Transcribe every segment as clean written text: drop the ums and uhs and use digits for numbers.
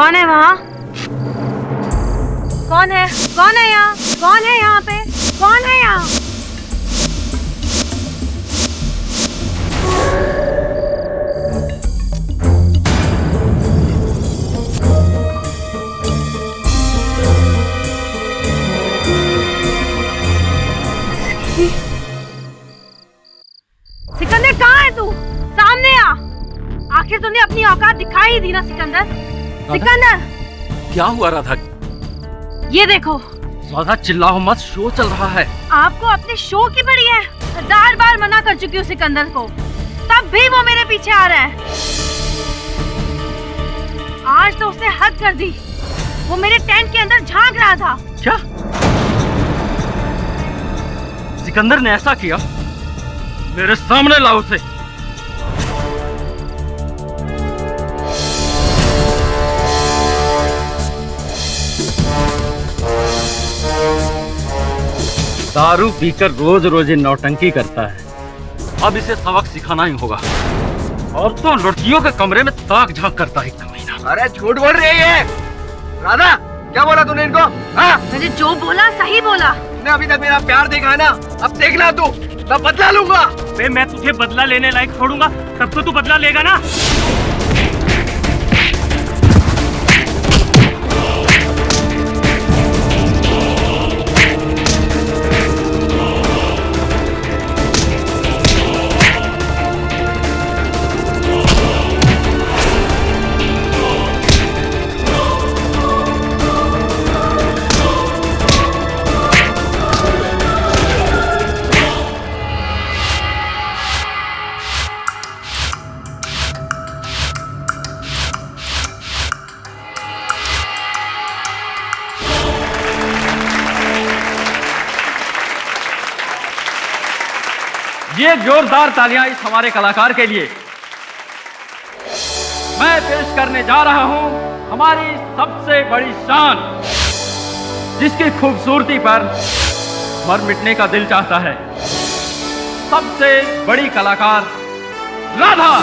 कौन है वहाँ? कौन है? कौन है यहाँ? कौन है यहाँ पे? कौन है यहाँ? सिकंदर कहाँ है तू? सामने आ। आखिर तूने अपनी औकात दिखाई ही दी ना सिकंदर। सिकंदर क्या हुआ राधा? ये देखो। राधा चिल्लाओ मत, शो चल रहा है। आपको अपने शो की पड़ी है। 1000 बार मना कर चुकी हूँ सिकंदर को, तब भी वो मेरे पीछे आ रहा है। आज तो उसने हद कर दी। वो मेरे टेंट के अंदर झांक रहा था। क्या? सिकंदर ने ऐसा किया? मेरे सामने लाओ उसे। दारू पीकर रोज रोज नौटंकी करता है। अब इसे सबक सिखाना ही होगा। और तो लड़कियों के कमरे में ताक झांक करता है कमीना। अरे झूठ बोल रही है राधा। क्या बोला तूने इनको? हाँ? मैंने जो बोला सही बोला। तूने अभी तक मेरा प्यार देखा है ना, अब देखना तू, मैं बदला लूंगा। मैं तुझे बदला लेने लायक छोड़ूंगा तब तो तू बदला लेगा ना। ये जोरदार तालियां इस हमारे कलाकार के लिए। मैं पेश करने जा रहा हूं हमारी सबसे बड़ी शान, जिसकी खूबसूरती पर मर मिटने का दिल चाहता है। सबसे बड़ी कलाकार राधा।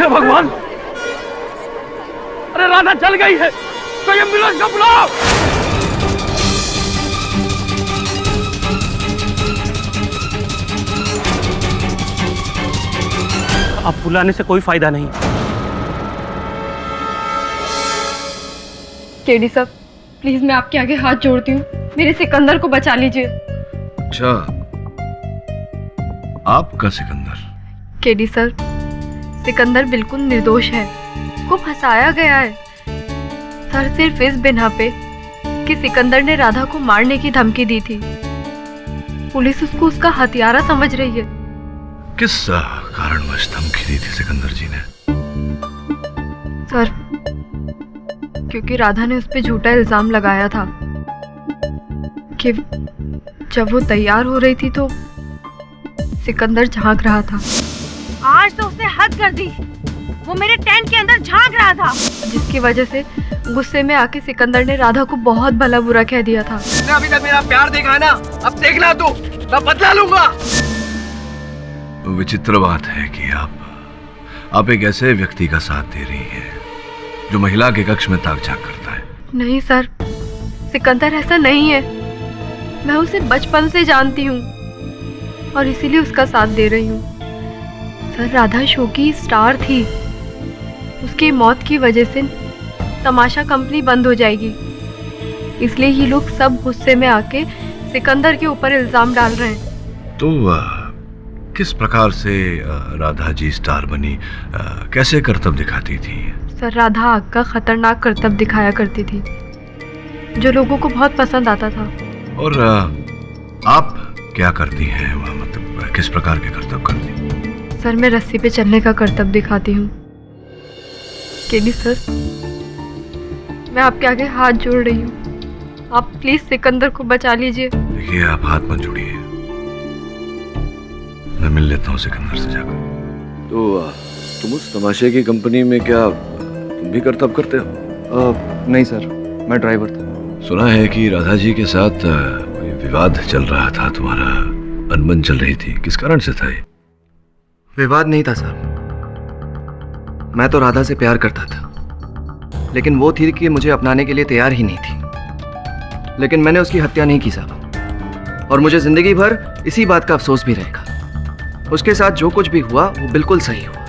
भगवान, अरे राधा जल गई है, कोई एम्बुलेंस को बुलाओ। अब बुलाने से कोई फायदा नहीं। केडी साहब, प्लीज मैं आपके आगे हाथ जोड़ती हूँ, मेरे सिकंदर को बचा लीजिए। अच्छा, आपका सिकंदर? केडी सर, सिकंदर बिल्कुल निर्दोष है। उसको फंसाया गया है सर, सिर्फ इस बिना पे कि सिकंदर ने राधा को मारने की धमकी दी थी। पुलिस उसको उसका हथियारा समझ रही है। किस कारणवश धमकी दी थी सिकंदर जी ने? सर, क्योंकि राधा ने उस पर झूठा इल्जाम लगाया था कि जब वो तैयार हो रही थी तो सिकंदर झांक रहा था। आज तो उसने हद कर दी। वो मेरे टेंट के अंदर झांक रहा था, जिसकी वजह से गुस्से में आके सिकंदर ने राधा को बहुत भला बुरा कह दिया था। तूने अभी तक मेरा प्यार देखा है ना, अब देखना तू, मैं बदला लूंगा। विचित्र बात है कि आप एक ऐसे व्यक्ति का साथ दे रही हैं जो महिला के कक्ष में ताक झांक करता है। नहीं सर, सिकंदर ऐसा नहीं है। मैं उसे बचपन से जानती हूँ और इसीलिए उसका साथ दे रही हूँ। सर, राधा शो की स्टार थी। उसकी मौत की वजह से तमाशा कंपनी बंद हो जाएगी, इसलिए ये लोग सब गुस्से में आके सिकंदर के ऊपर इल्जाम डाल रहे हैं। तो किस प्रकार से राधा जी स्टार बनी, कैसे करतब दिखाती थी? सर, राधा आग का खतरनाक करतब दिखाया करती थी जो लोगों को बहुत पसंद आता था। और आप क्या करती हैं? मतलब किस प्रकार के करतब करती हैं? सर, मैं रस्सी पे चलने का करतब दिखाती हूँ। केली सर, मैं आपके आगे हाथ जोड़ रही हूँ, आप प्लीज सिकंदर को बचा लीजिए। देखिए, आप हाथ मत जोड़िए, मैं मिल लेता हूँ सिकंदर से जाकर। तो तुम उस तमाशे की कंपनी में क्या तुम भी करतब करते हो? नहीं सर, मैं ड्राइवर था। सुना है कि राधा जी के साथ कोई विवाद चल रहा था, तुम्हारा अनबन चल रही थी, किस कारण से था ये? विवाद नहीं था सर, मैं तो राधा से प्यार करता था, लेकिन वो थी कि मुझे अपनाने के लिए तैयार ही नहीं थी। लेकिन मैंने उसकी हत्या नहीं की साहब, और मुझे जिंदगी भर इसी बात का अफसोस भी रहेगा। उसके साथ जो कुछ भी हुआ वो बिल्कुल सही हुआ,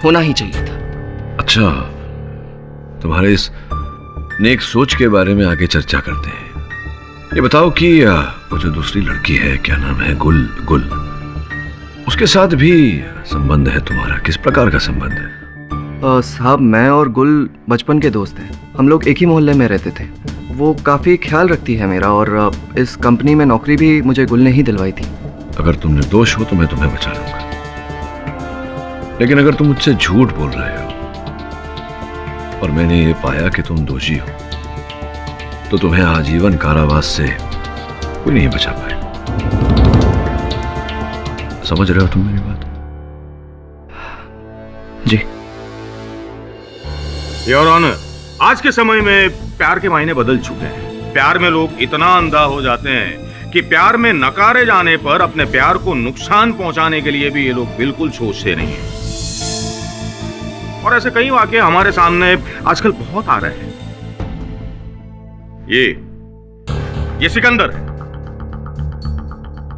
होना ही चाहिए था। अच्छा, तुम्हारे इस नेक सोच के बारे में आगे चर्चा करते हैं। ये बताओ कि वो जो दूसरी लड़की है, क्या नाम है, गुल, उसके साथ भी संबंध है तुम्हारा? किस प्रकार का संबंध है? साहब, मैं और गुल बचपन के दोस्त हैं, हम लोग एक ही मोहल्ले में रहते थे। वो काफ़ी ख्याल रखती है मेरा, और इस कंपनी में नौकरी भी मुझे गुल ने ही दिलवाई थी। अगर तुम निर्दोष हो तो मैं तुम्हें बचा लूंगा, लेकिन अगर तुम मुझसे झूठ बोल रहे हो और मैंने ये पाया कि तुम दोषी हो, तो तुम्हें आजीवन कारावास से कोई नहीं बचा पाए। समझ रहे हो तुम मेरी बात? जी। योर ऑनर, आज के समय में प्यार के मायने बदल चुके हैं। प्यार में लोग इतना अंधा हो जाते हैं कि प्यार में नकारे जाने पर अपने प्यार को नुकसान पहुंचाने के लिए भी ये लोग बिल्कुल सोचते नहीं हैं। और ऐसे कई वाकये हमारे सामने आजकल बहुत आ रहे हैं। ये सिकंदर है,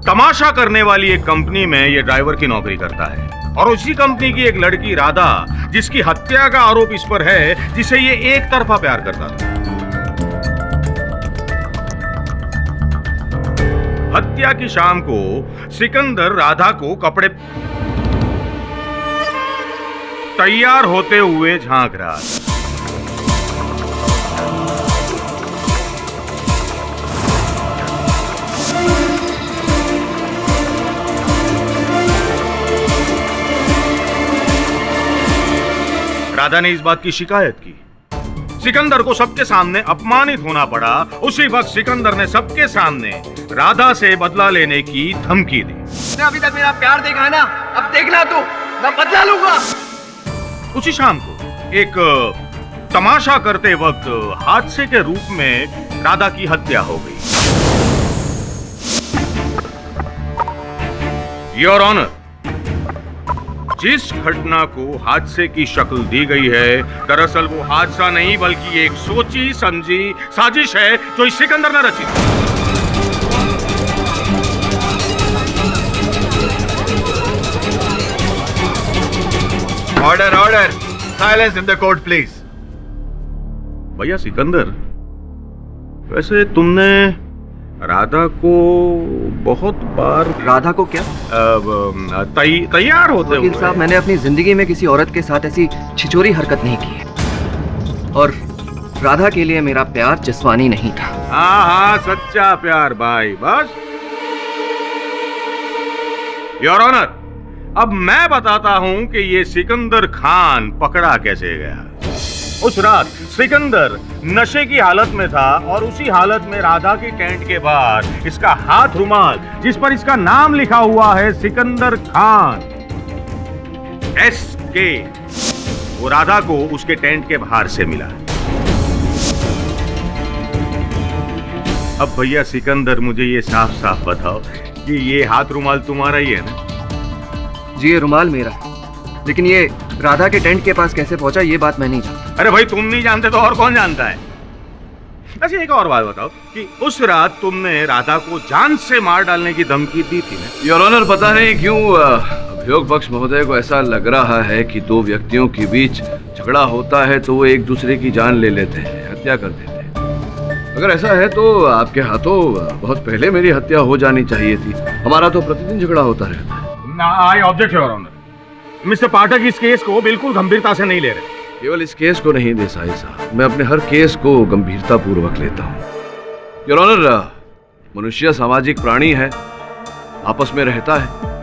तमाशा करने वाली एक कंपनी में ये ड्राइवर की नौकरी करता है, और उसी कंपनी की एक लड़की राधा, जिसकी हत्या का आरोप इस पर है, जिसे ये एक तरफा प्यार करता था। हत्या की शाम को सिकंदर राधा को कपड़े तैयार होते हुए झांक रहा था। राधा ने इस बात की शिकायत की। सिकंदर को सबके सामने अपमानित होना पड़ा। उसी वक्त सिकंदर ने सबके सामने राधा से बदला लेने की धमकी दी। अभी तक मेरा प्यार देखा है ना, अब देखना तू, मैं बदला लूंगा। उसी शाम को एक तमाशा करते वक्त हादसे के रूप में राधा की हत्या हो गई। योर ऑनर, जिस घटना को हादसे की शक्ल दी गई है, दरअसल वो हादसा नहीं बल्कि एक सोची समझी साजिश है जो इस सिकंदर ने रची थी। Order, silence in the court please. भैया सिकंदर, वैसे तुमने राधा को बहुत बार राधा को क्या? तैयार होते वकील साहब, मैंने अपनी जिंदगी में किसी औरत के साथ ऐसी छिचोरी हरकत नहीं की है, और राधा के लिए मेरा प्यार जिस्मानी नहीं था। हाँ, सच्चा प्यार भाई, बस। योर ऑनर, अब मैं बताता हूं कि ये सिकंदर खान पकड़ा कैसे गया। उस रात सिकंदर नशे की हालत में था, और उसी हालत में राधा की टेंट के बाहर इसका हाथ रुमाल, जिस पर इसका नाम लिखा हुआ है सिकंदर खान SK, वो राधा को उसके टेंट के बाहर से मिला। अब भैया सिकंदर, मुझे ये साफ साफ बताओ कि ये हाथ रुमाल तुम्हारा ही है ना? जी, ये रुमाल मेरा है, लेकिन ये राधा के टेंट के पास कैसे पहुंचा ये बात मैं नहीं जानता। अरे भाई, तुम नहीं जानते तो और कौन जानता है? अच्छा, एक और बात बताओ कि उस रात तुमने राधा को जान से मार डालने की धमकी दी थी ना? योर ऑनर, पता नहीं क्यों अभियोग पक्ष महोदय को ऐसा लग रहा है कि दो व्यक्तियों के बीच झगड़ा होता है तो वो एक दूसरे की जान ले लेते हैं, हत्या कर देते हैं। अगर ऐसा है तो आपके हाथों बहुत पहले मेरी हत्या हो जानी चाहिए थी। हमारा तो प्रतिदिन झगड़ा होता रहता है। I object your honour. Mister Pathak इस केस को बिल्कुल गंभीरता से नहीं ले रहे। केवल इस केस को नहीं देसाई साहब, मैं अपने हर केस को गंभीरता पूर्वक लेता हूँ। योर ऑनर, मनुष्य सामाजिक प्राणी है, आपस में रहता है,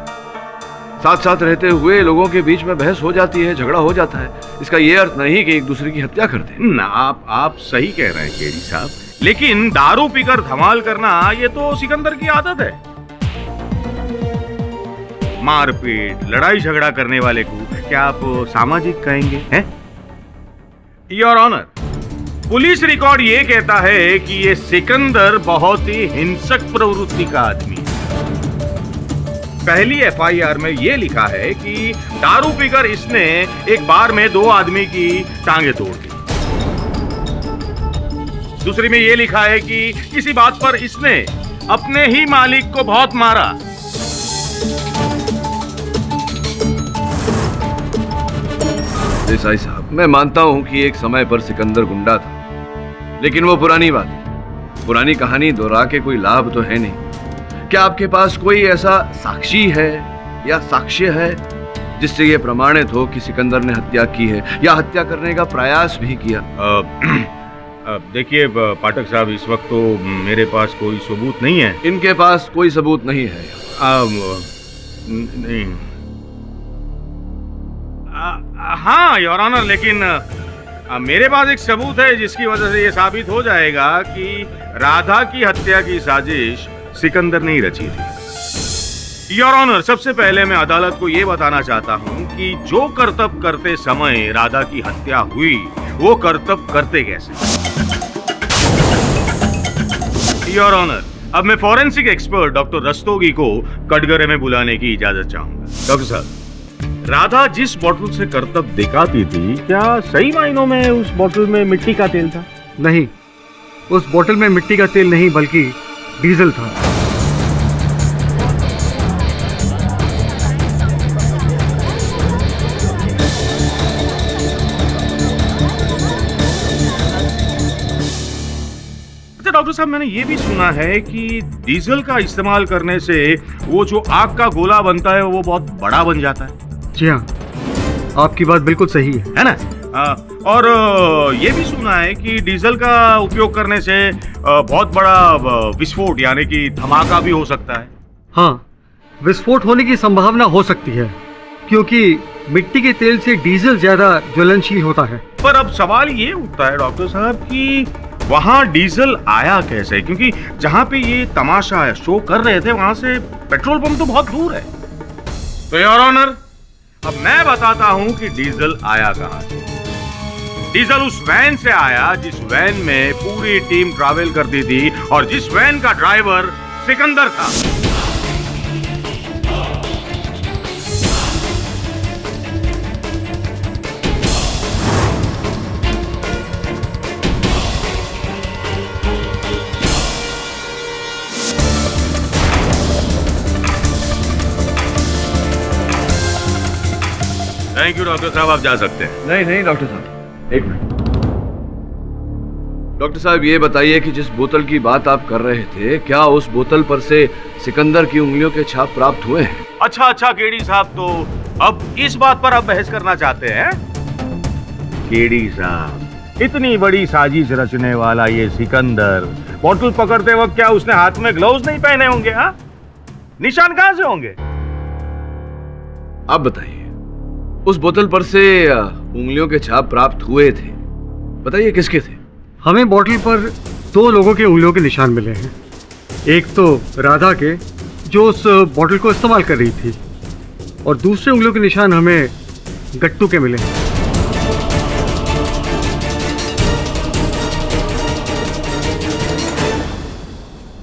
साथ साथ रहते हुए लोगों के बीच में बहस हो जाती है, झगड़ा हो जाता है। इसका ये अर्थ नहीं कि एक दूसरे की हत्या कर दें। ना, आप सही कह रहे हैं केडी साहब, लेकिन दारू पीकर धमाल करना ये तो सिकंदर की आदत है। मारपीट, लड़ाई झगड़ा करने वाले को क्या आप सामाजिक कहेंगे? हैं? योर ऑनर, पुलिस रिकॉर्ड ये कहता है कि ये सिकंदर बहुत ही हिंसक प्रवृत्ति का आदमी है। पहली एफआईआर में ये लिखा है कि दारू पीकर इसने एक बार में 2 आदमी की टांगे तोड़ दी। दूसरी में ये लिखा है कि किसी बात पर इसने अपने ही मालिक को बहुत मारा। देसाई साहब, मैं मानता हूं कि एक समय पर सिकंदर गुंडा था, लेकिन वो पुरानी बात है। पुरानी कहानी दोहरा के कोई लाभ तो है नहीं। क्या आपके पास कोई ऐसा साक्षी है या साक्ष्य है जिससे यह प्रमाणित हो कि सिकंदर ने हत्या की है या हत्या करने का प्रयास भी किया? देखिए पाठक साहब, इस वक्त तो मेरे पास कोई सबूत नहीं है। इनके पास कोई सबूत नहीं है? नहीं। हाँ योर ऑनर, लेकिन मेरे पास एक सबूत है जिसकी वजह से यह साबित हो जाएगा कि राधा की हत्या की साजिश सिकंदर ने ही रची थी। योर ऑनर, सबसे पहले मैं अदालत को यह बताना चाहता हूं कि जो करतब करते समय राधा की हत्या हुई, वो करतब करते कैसे। योर ऑनर, अब मैं फॉरेंसिक एक्सपर्ट डॉक्टर रस्तोगी को कटघरे में बुलाने की इजाजत चाहूंगा। डॉक्टर साहब, राधा जिस बोतल से करतब दिखाती थी, क्या सही मायनों में उस बोतल में मिट्टी का तेल था? नहीं, उस बोतल में मिट्टी का तेल नहीं बल्कि डीजल था। अच्छा डॉक्टर साहब, मैंने ये भी सुना है कि डीजल का इस्तेमाल करने से वो जो आग का गोला बनता है वो बहुत बड़ा बन जाता है। जी हाँ, आपकी बात बिल्कुल सही है ना? और ये भी सुना है कि डीजल का उपयोग करने से बहुत बड़ा विस्फोट यानी कि धमाका भी हो सकता है। हाँ, विस्फोट होने की संभावना हो सकती है क्योंकि मिट्टी के तेल से डीजल ज्यादा ज्वलनशील होता है। पर अब सवाल ये उठता है डॉक्टर साहब कि वहाँ डीजल आया कैसे, क्योंकि जहाँ पे ये तमाशा शो कर रहे थे वहां से पेट्रोल पंप तो बहुत दूर है। तो योर ऑनर, अब मैं बताता हूं कि डीजल आया कहां से। डीजल उस वैन से आया जिस वैन में पूरी टीम ट्रैवल करती थी और जिस वैन का ड्राइवर सिकंदर था। थैंक यू डॉक्टर साहब, आप जा सकते हैं। नहीं नहीं डॉक्टर साहब, एक मिनट। डॉक्टर साहब, ये बताइए कि जिस बोतल की बात आप कर रहे थे, क्या उस बोतल पर से सिकंदर की उंगलियों के छाप प्राप्त हुए हैं? अच्छा केडी साहब, तो अब इस बात पर आप बहस करना चाहते हैं? केडी साहब, इतनी बड़ी साजिश रचने वाला ये सिकंदर बोतल पकड़ते वक्त क्या उसने हाथ में ग्लव्स नहीं पहने होंगे? हाँ, निशान कहां से होंगे? आप बताइए, उस बोतल पर से उंगलियों के छाप प्राप्त हुए थे, बताइए किसके थे? हमें बोतल पर 2 लोगों के उंगलियों के निशान मिले हैं। एक तो राधा के, जो उस बोतल को इस्तेमाल कर रही थी, और दूसरे उंगलियों के निशान हमें गट्टू के मिले हैं।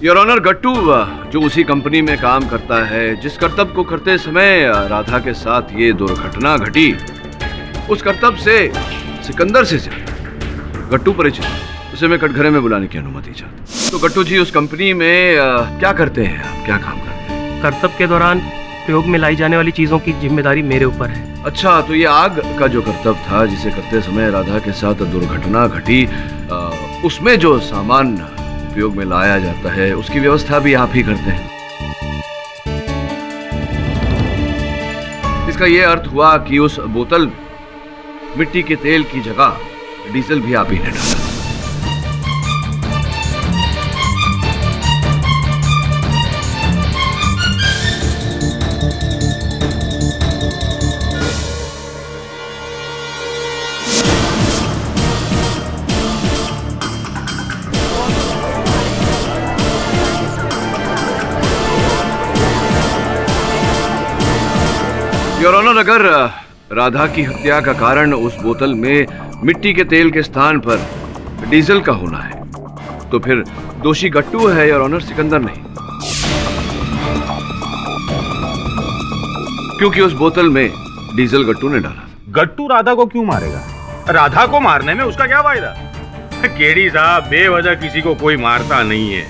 योर ऑनर, गट्टू जो उसी कंपनी में काम करता है जिस करतब को करते समय राधा के साथ ये दुर्घटना घटी, उस करतब से सिकंदर से गट्टू परिचित, उसे मैं कटघरे में बुलाने की अनुमति चाहता। तो गट्टू जी, उस कंपनी में क्या करते हैं आप, क्या काम करते हैं? करतब के दौरान उपयोग में लाई जाने वाली चीजों की जिम्मेदारी मेरे ऊपर है। अच्छा, तो ये आग का जो करतब था जिसे करते समय राधा के साथ दुर्घटना घटी, उसमें जो सामान उपयोग में लाया जाता है उसकी व्यवस्था भी आप ही करते हैं। इसका ये अर्थ हुआ कि उस बोतल में मिट्टी के तेल की जगह डीजल भी आप ही ने डाला। योर ऑनर, अगर राधा की हत्या का कारण उस बोतल में मिट्टी के तेल के स्थान पर डीजल का होना है, तो फिर दोषी गट्टू है योर ऑनर, सिकंदर नहीं। क्योंकि उस बोतल में डीजल गट्टू ने डाला। गट्टू राधा को क्यों मारेगा? राधा को मारने में उसका क्या फायदा? केडी साहब, बेवजह किसी को कोई मारता नहीं है।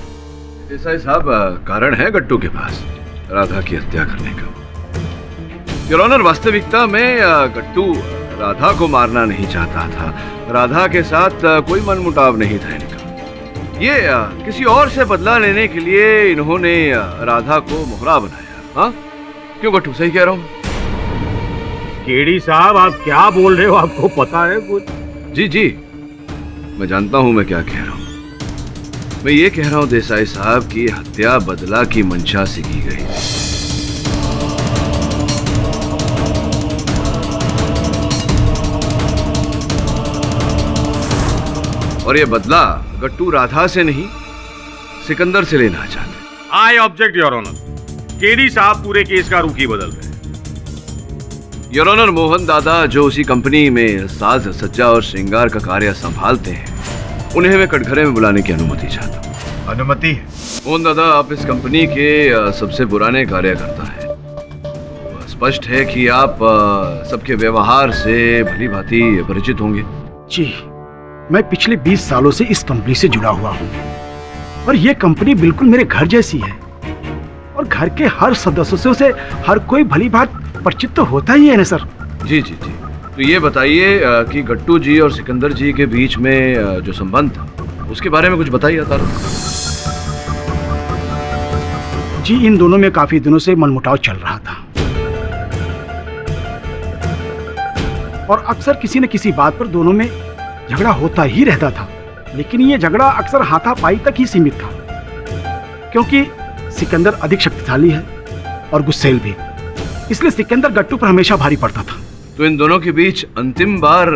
देसाई साहब, कारण है गट्टू के पास राधा की हत्या करने का। योर ऑनर, वास्तविकता में गट्टू राधा को मारना नहीं चाहता था। राधा के साथ कोई मनमुटाव नहीं था इनका। ये किसी और से बदला लेने के लिए इन्होंने राधा को मोहरा बनाया। हाँ, क्यों गट्टू, सही कह रहा हूँ? केडी साहब, आप क्या बोल रहे हो? आपको पता है कुछ? जी जी, मैं जानता हूँ मैं क्या कह रहा हूँ। मैं ये कह रहा हूँ देसाई साहब की हत्या बदला की मंशा से की गई। और ये बदला गट्टू राधा से नहीं, सिकंदर से लेना चाहते। I object your honour. KD साहब पूरे केस का रुख ही बदल रहे। योर ऑनर, मोहन दादा जो उसी कंपनी में साज सज्जा और श्रृंगार का कार्य संभालते हैं, उन्हें मैं कटघरे में बुलाने की अनुमति चाहता हूँ। अनुमति? मोहन दादा, आप इस कंपनी के सबसे पुराने कार्यकर्ता हैं। स्पष्ट है कि आप सबके व्यवहार से भली भांति परिचित होंगे। जी, मैं पिछले 20 सालों से इस कंपनी से जुड़ा हुआ हूँ और ये कंपनी बिल्कुल मेरे घर जैसी है और घर के हर सदस्यों से हर कोई भली भांति परिचित तो होता ही है ना सर। जी जी जी, तो ये बताइए कि गट्टू जी और सिकंदर जी के बीच में जो संबंध था उसके बारे में कुछ बताइए। जी, इन दोनों में काफी दिनों से मनमुटाव चल रहा था और अक्सर किसी न किसी बात पर दोनों में झगड़ा होता ही रहता था। लेकिन ये झगड़ा अक्सर हाथापाई तक ही सीमित था, क्योंकि सिकंदर अधिक शक्तिशाली है और गुस्सैल भी, इसलिए सिकंदर गट्टू पर हमेशा भारी पड़ता था। तो इन दोनों के बीच अंतिम बार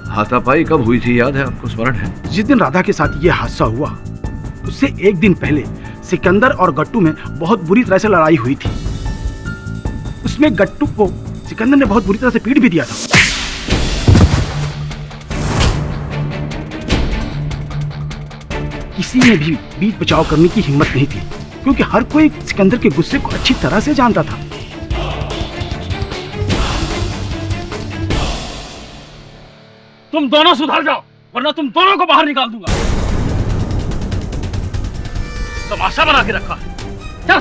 हाथापाई कब हुई थी, याद है आपको, स्मरण है? जिस दिन राधा के साथ ये हादसा हुआ उससे एक दिन पहले सिकंदर और गट्टू में बहुत बुरी तरह से लड़ाई हुई थी। उसमें गट्टू को सिकंदर ने बहुत बुरी तरह से पीट भी दिया था। किसी ने भी बीच बचाव करने की हिम्मत नहीं थी, क्योंकि हर कोई सिकंदर के गुस्से को अच्छी तरह से जानता था। तुम दोनों सुधर जाओ, वरना तुम दोनों को बाहर निकाल दूंगा। तमाशा बना के रखा है। चल।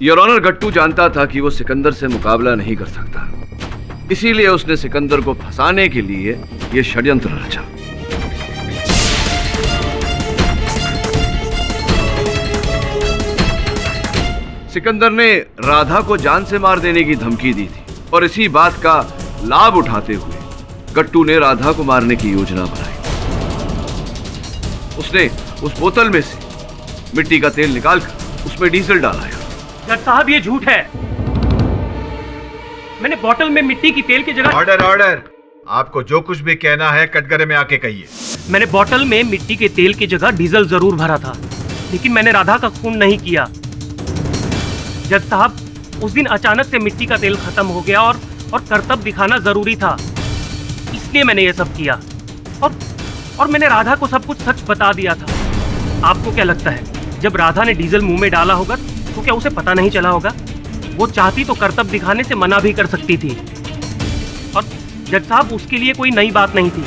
योर ऑनर, गट्टू जानता था कि वो सिकंदर से मुकाबला नहीं कर सकता, इसीलिए उसने सिकंदर को फंसाने के लिए ये षड्यंत्र रचा। सिकंदर ने राधा को जान से मार देने की धमकी दी थी और इसी बात का लाभ उठाते हुए गट्टू ने राधा को मारने की योजना बनाई। उसने उस बोतल में से मिट्टी का तेल निकालकर उसमें डीजल डाला। जज साहब, ये झूठ है। मैंने बोतल में मिट्टी की तेल की जगह ऑर्डर ऑर्डर, आपको जो कुछ भी कहना है कटघरे में आके कहिए। मैंने बोतल में मिट्टी के तेल की जगह डीजल जरूर भरा था, लेकिन मैंने राधा का खून नहीं किया। जज साहब, उस दिन अचानक से मिट्टी का तेल खत्म हो गया और करतब दिखाना जरूरी था, इसलिए मैंने ये सब किया और मैंने राधा को सब कुछ सच बता दिया था। आपको क्या लगता है, जब राधा ने डीजल मुंह में डाला होगा तो क्या उसे पता नहीं चला होगा? वो चाहती तो करतब दिखाने से मना भी कर सकती थी। और जज साहब, उसके लिए कोई नई बात नहीं थी।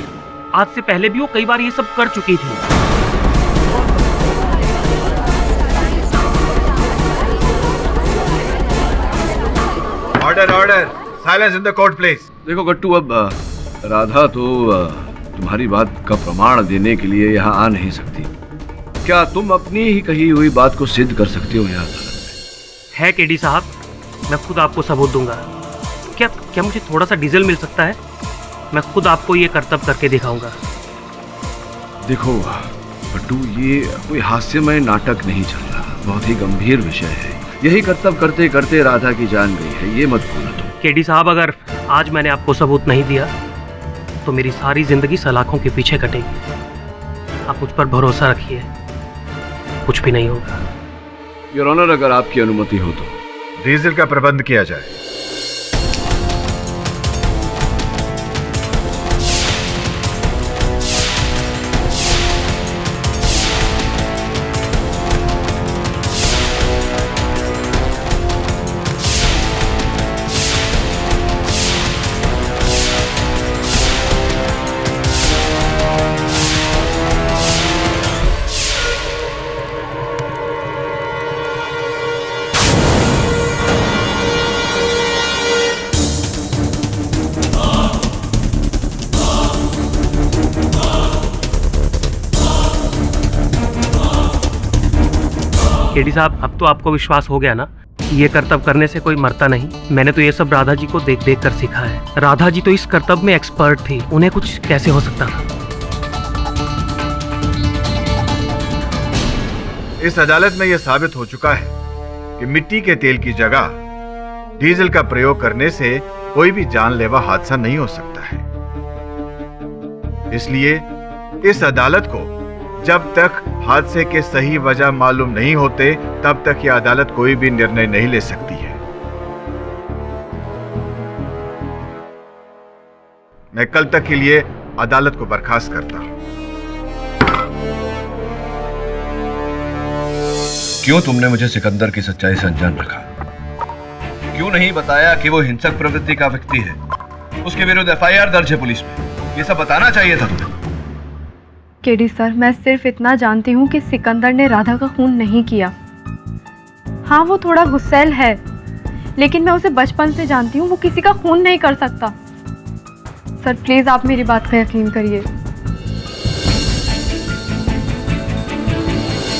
आज से पहले भी वो कई बार ये सब कर चुकी थी। Order order, silence in the court please. देखो गट्टू, अब राधा तो तुम्हारी बात का प्रमाण देने के लिए यहाँ आ नहीं सकती। क्या तुम अपनी ही कही हुई बात को सिद्ध कर सकते हो यहाँ अदालत में? है केडी साहब, मैं खुद आपको सबूत दूंगा। क्या क्या मुझे थोड़ा सा डीजल मिल सकता है? मैं खुद आपको ये करतब करके दिखाऊंगा। देखो गट्टू, ये कोई हास्यमय नाटक नहीं चल रहा, बहुत ही गंभीर विषय है। यही करतब करते करते राधा की जान गई है, ये मत भूलो तुम। केडी साहब, अगर आज मैंने आपको सबूत नहीं दिया तो मेरी सारी जिंदगी सलाखों के पीछे कटेगी। आप मुझ पर भरोसा रखिए, कुछ भी नहीं होगा। योर ऑनर, अगर आपकी अनुमति हो तो डीजल का प्रबंध किया जाए। केडी साहब, अब तो आपको विश्वास हो गया ना कि ये करतब करने से कोई मरता नहीं। मैंने तो ये सब राधा जी को देख देख कर सीखा है। राधा जी तो इस करतब में एक्सपर्ट थी, उन्हें कुछ कैसे हो सकता था? इस अदालत में यह साबित हो चुका है कि मिट्टी के तेल की जगह डीजल का प्रयोग करने से कोई भी जानलेवा हादसा नहीं हो सकता है। इसलिए इस अदालत को जब तक हादसे के सही वजह मालूम नहीं होते, तब तक यह अदालत कोई भी निर्णय नहीं ले सकती है। मैं कल तक के लिए अदालत को बर्खास्त करता हूं। क्यों तुमने मुझे सिकंदर की सच्चाई से अनजान रखा? क्यों नहीं बताया कि वो हिंसक प्रवृत्ति का व्यक्ति है, उसके विरुद्ध एफआईआर दर्ज है पुलिस में? ये सब बताना चाहिए था तुम्हें। केडी सर, मैं सिर्फ इतना जानती हूँ कि सिकंदर ने राधा का खून नहीं किया। हाँ, वो थोड़ा गुस्सैल है, लेकिन मैं उसे बचपन से जानती हूँ, वो किसी का खून नहीं कर सकता। सर प्लीज आप मेरी बात का यकीन करिए।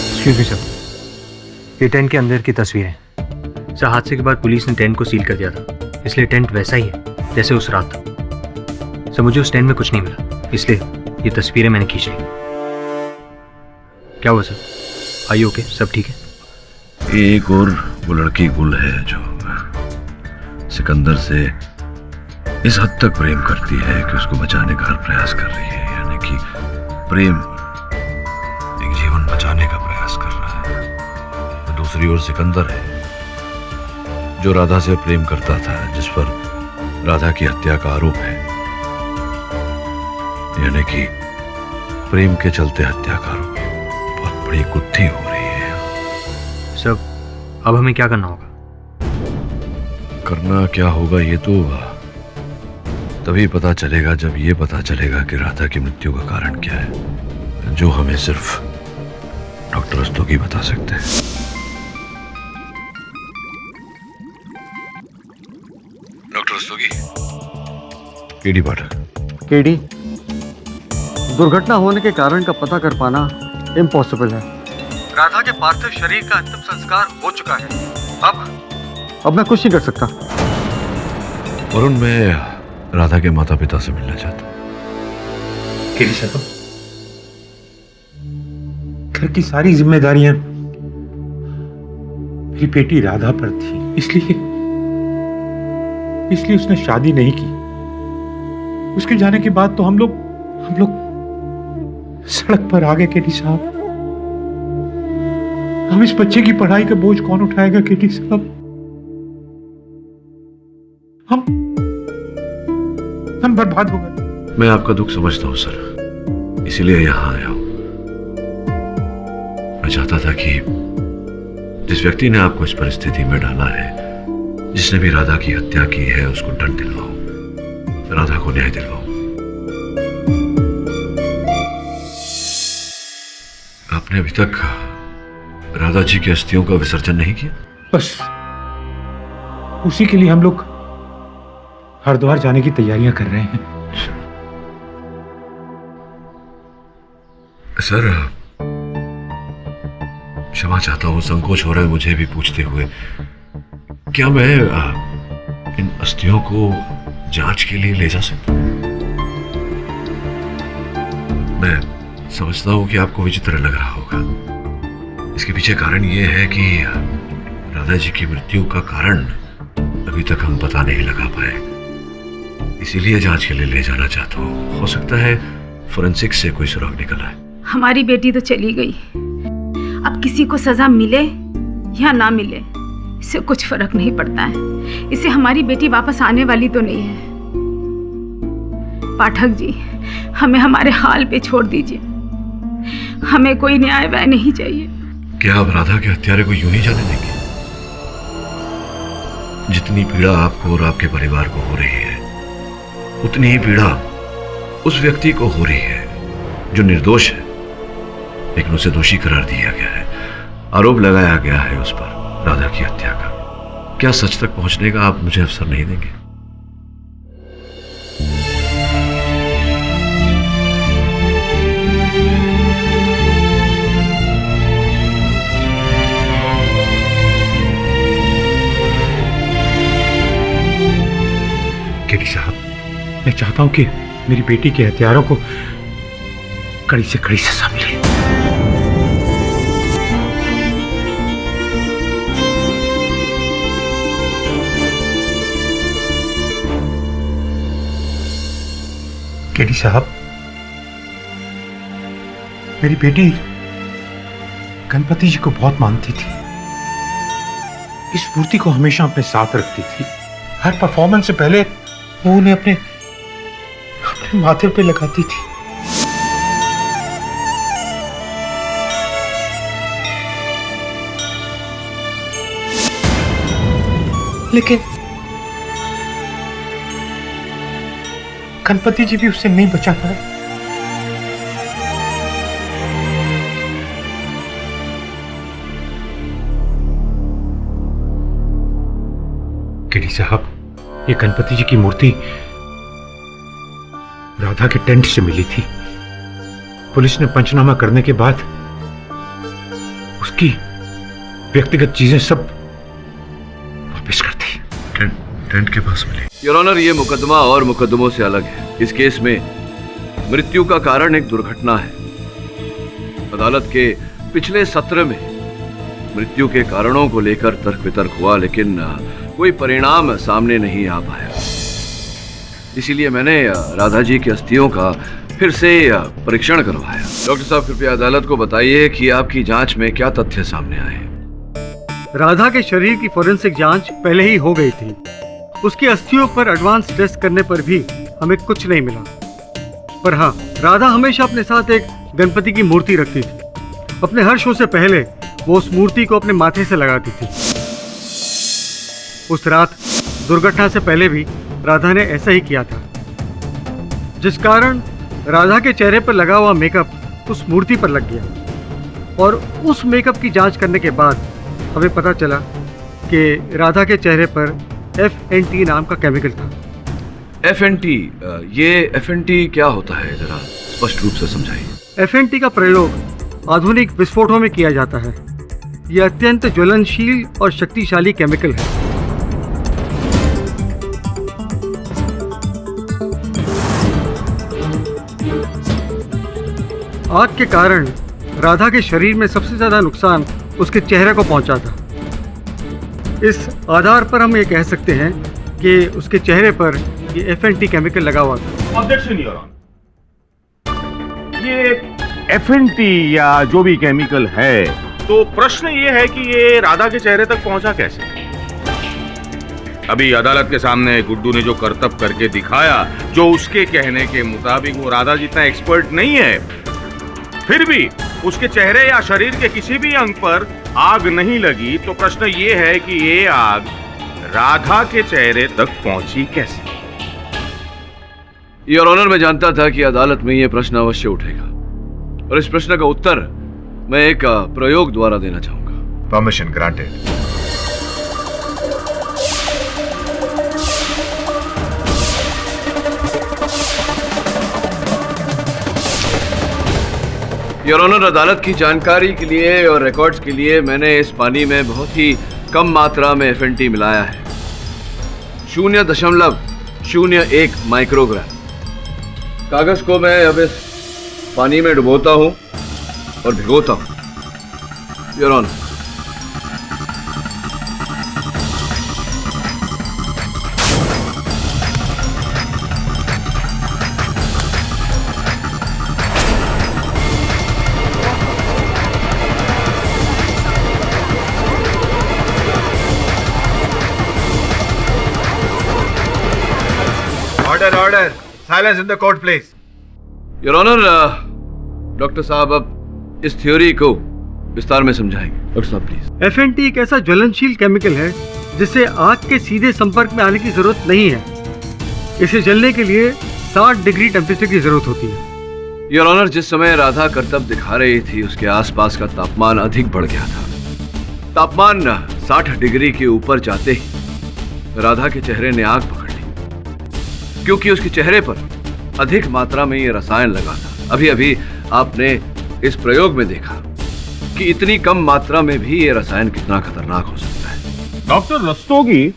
एक्सक्यूज मी सर, ये टेंट के अंदर की तस्वीर है। सर, हादसे के बाद पुलिस ने टेंट को सील कर दिया था, इसलिए टेंट वैसा ही है जैसे उस रात था। सर, मुझे उस टेंट में कुछ नहीं मिला, इसलिए ये तस्वीरें मैंने खींच ली। क्या हुआ सर? आइए, ओके, सब ठीक है? एक और वो लड़की गुल है जो सिकंदर से इस हद तक प्रेम करती है कि उसको बचाने का हर प्रयास कर रही है। यानी कि प्रेम एक जीवन बचाने का प्रयास कर रहा है। तो दूसरी ओर सिकंदर है जो राधा से प्रेम करता था, जिस पर राधा की हत्या का आरोप है। यानी कि प्रेम के चलते हत्या का आरोप। बहुत बड़ी गुत्थी हो रही है। सर, अब हमें क्या करना होगा? करना क्या होगा ये तो तभी पता चलेगा जब ये पता चलेगा कि राधा की मृत्यु का कारण क्या है, जो हमें सिर्फ डॉक्टर रस्तोगी बता सकते हैं। डॉक्टर रस्तोगी। केडी पाठक। केडी, दुर्घटना होने के कारण का पता कर पाना इम्पॉसिबल है। राधा के पार्थिव शरीर का अंतिम संस्कार हो चुका है। अब मैं कुछ नहीं कर सकता। वरुण, मैं राधा के माता पिता से मिलना चाहता हूँ। केडी साहब, घर की सारी जिम्मेदारियां मेरी बेटी राधा पर थी, इसलिए उसने शादी नहीं की। उसके जाने के बाद तो हम लोग सड़क पर आ गए। केडी साहब, हम इस बच्चे की पढ़ाई का बोझ कौन उठाएगा? केडी साहब, हम बर्बाद हो गए। मैं आपका दुख समझता हूं सर, इसीलिए यहां आया हूं। मैं चाहता था कि जिस व्यक्ति ने आपको इस परिस्थिति में डाला है, जिसने भी राधा की हत्या की है, उसको दंड दिलवाऊं, राधा को न्याय दिलवाऊं। आपने अभी तक राधा जी की अस्थियों का विसर्जन नहीं किया? बस उसी के लिए हम लोग हरिद्वार जाने की तैयारियां कर रहे हैं। सर, क्षमा चाहता हूं, संकोच हो रहा है मुझे भी पूछते हुए। क्या मैं इन अस्थियों को जांच के लिए ले जा सकता हूं? मैं समझता हूं कि आपको विचित्र लग रहा होगा। इसके पीछे कारण यह है कि राधा जी की मृत्यु का कारण अभी तक हम पता नहीं लगा पाए, इसीलिए जांच के लिए ले जाना चाहता हूं। हो सकता है फोरेंसिक से कोई सुराग निकल आए। हमारी बेटी तो चली गई, अब किसी को सजा मिले या ना मिले इससे कुछ फर्क नहीं पड़ता है। इससे हमारी बेटी वापस आने वाली तो नहीं है। पाठक जी, हमें हमारे हाल पे छोड़ दीजिए, हमें कोई न्याय वह नहीं चाहिए। क्या आप राधा के हत्यारे को यूं ही जाने देंगे? जितनी पीड़ा आपको और आपके परिवार को हो रही है, उतनी ही पीड़ा उस व्यक्ति को हो रही है जो निर्दोष है, लेकिन उसे दोषी करार दिया गया है। आरोप लगाया गया है उस पर राधा की हत्या का। क्या सच तक पहुंचने का आप मुझे अवसर नहीं देंगे? केडी साहब, मैं चाहता हूं कि मेरी बेटी के हत्यारों को कड़ी से कड़ी सजा मिले। केडी साहब, मेरी बेटी गणपति जी को बहुत मानती थी। इस मूर्ति को हमेशा अपने साथ रखती थी। हर परफॉर्मेंस से पहले वो उन्हें अपने माथे पे लगाती थी। लेकिन गणपति जी भी उससे नहीं बचा पाए। केडी साहब, ये गणपति जी की मूर्ति राधा के टेंट से मिली थी। पुलिस ने पंचनामा करने के बाद उसकी व्यक्तिगत चीजें सब वापस कर दी। टेंट के पास मिली। योर ऑनर, ये मुकदमा और मुकदमों से अलग है। इस केस में मृत्यु का कारण एक दुर्घटना है। अदालत के पिछले सत्र में मृत्यु के कारणों को लेकर तर्क वितर्क हुआ, लेकिन कोई परिणाम सामने नहीं आ पाया। इसीलिए मैंने राधा जी की अस्थियों का फिर से परीक्षण करवाया। डॉक्टर साहब, कृपया अदालत को बताइए कि आपकी जांच में क्या तथ्य सामने आए। राधा के शरीर की फोरेंसिक जांच पहले ही हो गई थी। उसकी अस्थियों पर एडवांस टेस्ट करने पर भी हमें कुछ नहीं मिला। पर हाँ, राधा हमेशा अपने साथ एक गणपति की मूर्ति रखती थी। अपने हर शो से पहले वो उस मूर्ति को अपने माथे से लगाती थी। उस रात दुर्घटना से पहले भी राधा ने ऐसा ही किया था, जिस कारण राधा के चेहरे पर लगा हुआ मेकअप उस मूर्ति पर लग गया। और उस मेकअप की जांच करने के बाद हमें पता चला कि राधा के चेहरे पर FNT नाम का केमिकल था। FNT, ये FNT क्या होता है, जरा स्पष्ट रूप से समझाइए। FNT का प्रयोग आधुनिक विस्फोटों में किया जाता है। यह अत्यंत ज्वलनशील और शक्तिशाली केमिकल है। आग के कारण राधा के शरीर में सबसे ज्यादा नुकसान उसके चेहरे को पहुंचा था। इस आधार पर हम ये कह सकते हैं कि उसके चेहरे पर ये FNT केमिकल लगा हुआ था। ऑब्जेक्शन योर ऑनर, ये FNT या जो भी केमिकल है, तो प्रश्न ये है कि ये राधा के चेहरे तक पहुंचा कैसे? अभी अदालत के सामने गुड्डू ने जो करतब करके दिखाया, जो उसके कहने के मुताबिक वो राधा जितना एक्सपर्ट नहीं है, फिर भी उसके चेहरे या शरीर के किसी भी अंग पर आग नहीं लगी, तो प्रश्न ये है कि ये आग राधा के चेहरे तक पहुंची कैसे? योर ऑनर, मैं जानता था कि अदालत में यह प्रश्न अवश्य उठेगा, और इस प्रश्न का उत्तर मैं एक प्रयोग द्वारा देना चाहूंगा। Permission granted. योर ऑनर, अदालत की जानकारी के लिए और रिकॉर्ड्स के लिए मैंने इस पानी में बहुत ही कम मात्रा में FNT मिलाया है, 0.01 माइक्रोग्राम। कागज को मैं अब इस पानी में डुबोता हूं और भिगोता हूं। Your honour, order, silence in the court please. Your honour, doctor साहब अब इस थ्योरी को विस्तार में समझाएंगे। डॉक्टर साहब प्लीज। FNT एक ऐसा ज्वलनशील केमिकल है जिसे आग के सीधे संपर्क में आने की जरूरत नहीं है। इसे जलने के लिए 60 डिग्री टेम्परेचर की जरूरत होती है। योर ऑनर, जिस समय राधा करतब दिखा रही थी उसके आसपास का तापमान अधिक बढ़ गया था। तापमान 60 डिग्री के ऊपर जाते ही राधा के चेहरे ने आग पकड़ ली, क्योंकि उसके चेहरे पर अधिक मात्रा में ये रसायन लगा था। अभी अभी आपने इस प्रयोग में देखा कि इतनी कम मात्रा में भी ये रसायन कितना खतरनाक हो सकता है। डॉक्टर रस्तोगी,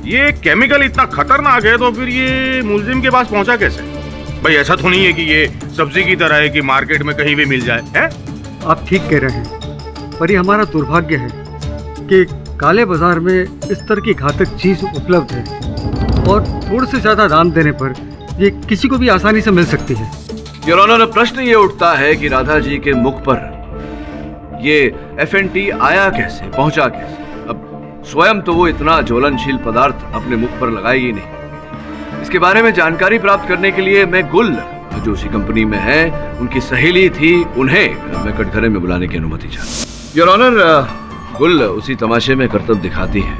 ये केमिकल इतना खतरनाक है तो फिर ये मुलजिम के पास पहुंचा कैसे? भाई ऐसा तो नहीं है कि ये सब्जी की तरह है कि मार्केट में कहीं भी मिल जाए, है? आप ठीक कह रहे हैं, पर ये हमारा दुर्भाग्य है कि काले बाजार में इस तरह की घातक चीज उपलब्ध है और थोड़े से ज्यादा दाम देने पर ये किसी को भी आसानी से मिल सकती है। योर ऑनर, प्रश्न ये उठता है कि राधा जी के मुख पर ये FNT आया कैसे, पहुंचा कैसे? अब स्वयं तो वो इतना ज्वलनशील पदार्थ अपने मुख पर लगाएगी नहीं। इसके बारे में जानकारी प्राप्त करने के लिए मैं गुल, जो उसी कंपनी में है, उनकी सहेली थी, उन्हें मैं कटघरे में बुलाने की अनुमति चाहता। योर ऑनर, गुल उसी तमाशे में करतब दिखाती है।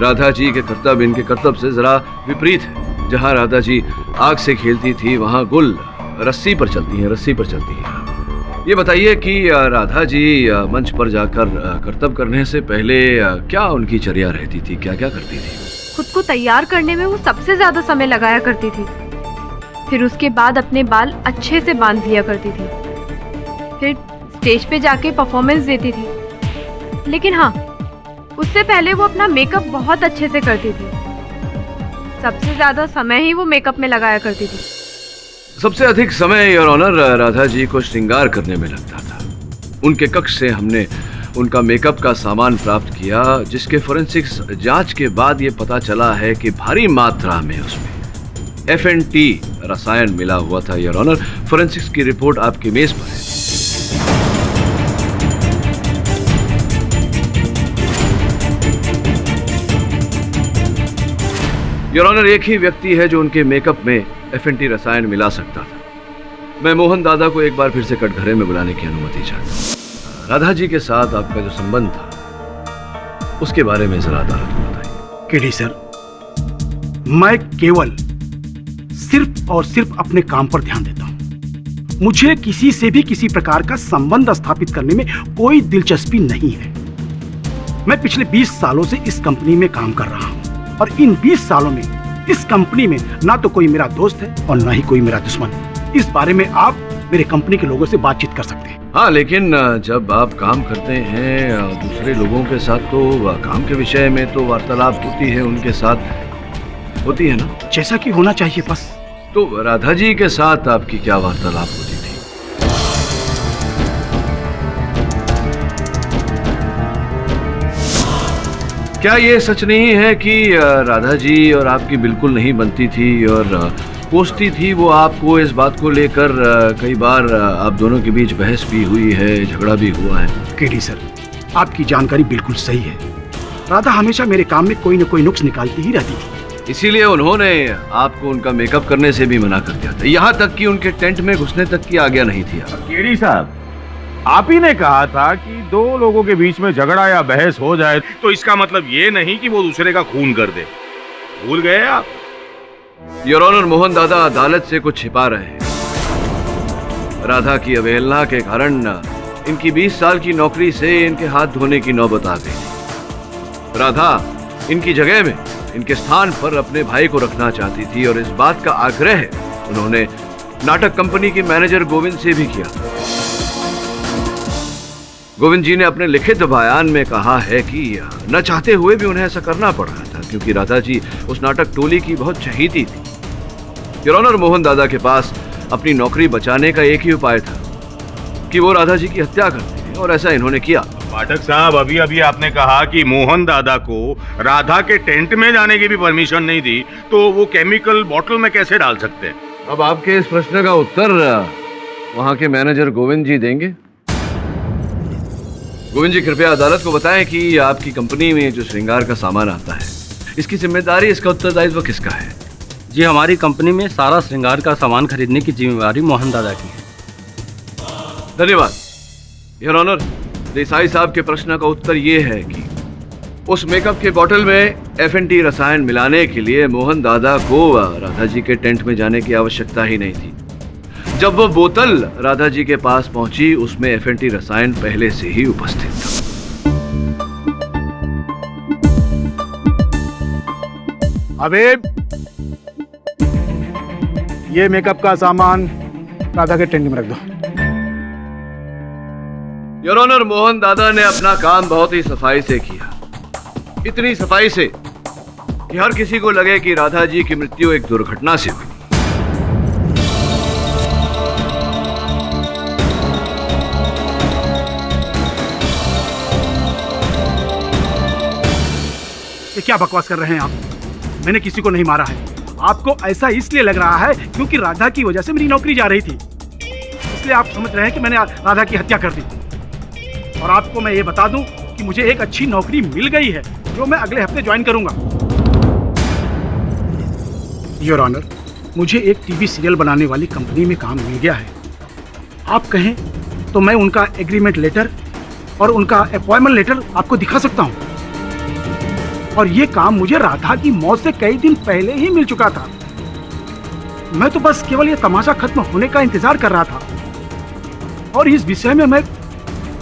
राधा जी के करतब इनके करतब से जरा विपरीत है। जहां राधा जी आग से खेलती थी वहां गुल रस्सी पर चलती है। ये बताइए कि राधा जी मंच पर जाकर करतब करने से पहले क्या उनकी चर्या रहती थी, क्या क्या करती थी? खुद को तैयार करने में वो सबसे ज्यादा समय लगाया करती थी। फिर उसके बाद अपने बाल अच्छे से बांध दिया करती थी। फिर स्टेज पे जाके परफॉर्मेंस देती थी। लेकिन हाँ, उससे पहले वो अपना मेकअप बहुत अच्छे से करती थी। सबसे ज्यादा समय ही वो मेकअप में लगाया करती थी। सबसे अधिक समय योर ऑनर राधा जी को श्रृंगार करने में लगता था। उनके कक्ष से हमने उनका मेकअप का सामान प्राप्त किया, जिसके फोरेंसिक्स जांच के बाद ये पता चला है कि भारी मात्रा में उसमें FNT रसायन मिला हुआ था। योर ऑनर, फोरेंसिक्स की रिपोर्ट आपकी मेज पर है। योर ऑनर, एक ही व्यक्ति है जो उनके मेकअप में FNT रसायन मिला सकता था। मैं मोहन दादा को एक बार फिर से कटघरे में बुलाने की अनुमति चाहता हूं। राधा जी के साथ आपका जो संबंध था उसके बारे में जरा अदालत को बताइए। केडी सर, मैं केवल सिर्फ और सिर्फ अपने काम पर ध्यान देता हूं। मुझे किसी से भी किसी प्रकार का संबंध स्थापित करने में कोई दिलचस्पी नहीं है। मैं पिछले 20 सालों से इस कंपनी में काम कर रहा हूं और इन 20 सालों में इस कंपनी में ना तो कोई मेरा दोस्त है और ना ही कोई मेरा दुश्मन। इस बारे में आप मेरे कंपनी के लोगों से बातचीत कर सकते हैं। हाँ, लेकिन जब आप काम करते हैं दूसरे लोगों के साथ तो काम के विषय में तो वार्तालाप होती है, उनके साथ होती है ना? जैसा कि होना चाहिए बस। तो राधा जी के साथ आपकी क्या वार्तालाप होती थी? क्या ये सच नहीं है कि राधा जी और आपकी बिल्कुल नहीं बनती थी और कोसती थी वो आपको? इस बात को लेकर कई बार आप दोनों के बीच बहस भी हुई है, झगड़ा भी हुआ है। केडी सर, आपकी जानकारी बिल्कुल सही है। राधा हमेशा मेरे काम में कोई न कोई नुक्स निकालती ही रहती थी। इसीलिए उन्होंने आपको उनका मेकअप करने से भी मना कर दिया था, यहाँ तक कि उनके टेंट में घुसने तक की आज्ञा नहीं थी। केडी साहब, आप ही ने कहा था कि दो लोगों के बीच में झगड़ा या बहस हो जाए तो इसका मतलब ये नहीं कि वो दूसरे का खून कर दे। भूल गए आप? योर ऑनर, मोहन दादा अदालत से कुछ छिपा रहे हैं। राधा की अवहेलना के कारण इनकी 20 साल की नौकरी से इनके हाथ धोने की नौबत आ गई। राधा इनकी जगह में इनके स्थान पर अपने भाई को रखना चाहती थी और इस बात का आग्रह उन्होंने नाटक कंपनी के मैनेजर गोविंद से भी किया। गोविंद जी ने अपने लिखित बयान में कहा है कि न चाहते हुए भी उन्हें ऐसा करना पड़ रहा था, क्योंकि राधा जी उस नाटक टोली की बहुत चहेती थी। योर ऑनर, मोहन दादा के पास अपनी नौकरी बचाने का एक ही उपाय था कि वो राधा जी की हत्या कर दें, और ऐसा इन्होंने किया। पाठक साहब, अभी अभी आपने कहा कि मोहन दादा को राधा के टेंट में जाने की भी परमिशन नहीं दी, तो वो केमिकल बॉटल में कैसे डाल सकते हैं? अब आपके इस प्रश्न का उत्तर वहां के मैनेजर गोविंद जी देंगे। गोविंद जी, कृपया अदालत को बताएं कि आपकी कंपनी में जो श्रृंगार का सामान आता है, इसकी जिम्मेदारी, इसका उत्तरदायित्व किसका है? जी, हमारी कंपनी में सारा श्रृंगार का सामान खरीदने की जिम्मेदारी मोहन दादा की है। धन्यवाद योर ऑनर। देसाई साहब के प्रश्न का उत्तर ये है कि उस मेकअप के बोतल में FNT रसायन मिलाने के लिए मोहन दादा को राधा जी के टेंट में जाने की आवश्यकता ही नहीं थी। जब वो बोतल राधा जी के पास पहुंची, उसमें FNT रसायन पहले से ही उपस्थित था। अबे, ये मेकअप का सामान राधा के टेंट में रख दो। योर ऑनर, मोहन दादा ने अपना काम बहुत ही सफाई से किया, इतनी सफाई से कि हर किसी को लगे कि राधा जी की मृत्यु एक दुर्घटना से हुई। ये क्या बकवास कर रहे हैं आप? मैंने किसी को नहीं मारा है। आपको ऐसा इसलिए लग रहा है क्योंकि राधा की वजह से मेरी नौकरी जा रही थी, इसलिए आप समझ रहे हैं कि मैंने राधा की हत्या कर दी। और आपको मैं ये बता दूं कि मुझे एक अच्छी नौकरी मिल गई है, जो मैं अगले हफ्ते ज्वाइन करूंगा। योर ऑनर, मुझे एक टीवी सीरियल बनाने वाली कंपनी में काम मिल गया है। आप कहें तो मैं उनका एग्रीमेंट लेटर और उनका अपॉइंटमेंट लेटर आपको दिखा सकता हूं। और ये काम मुझे राधा की मौत से कई दिन पहले ही मिल चुका था। मैं तो बस केवल ये तमाशा खत्म होने का इंतजार कर रहा था, और इस विषय में मैं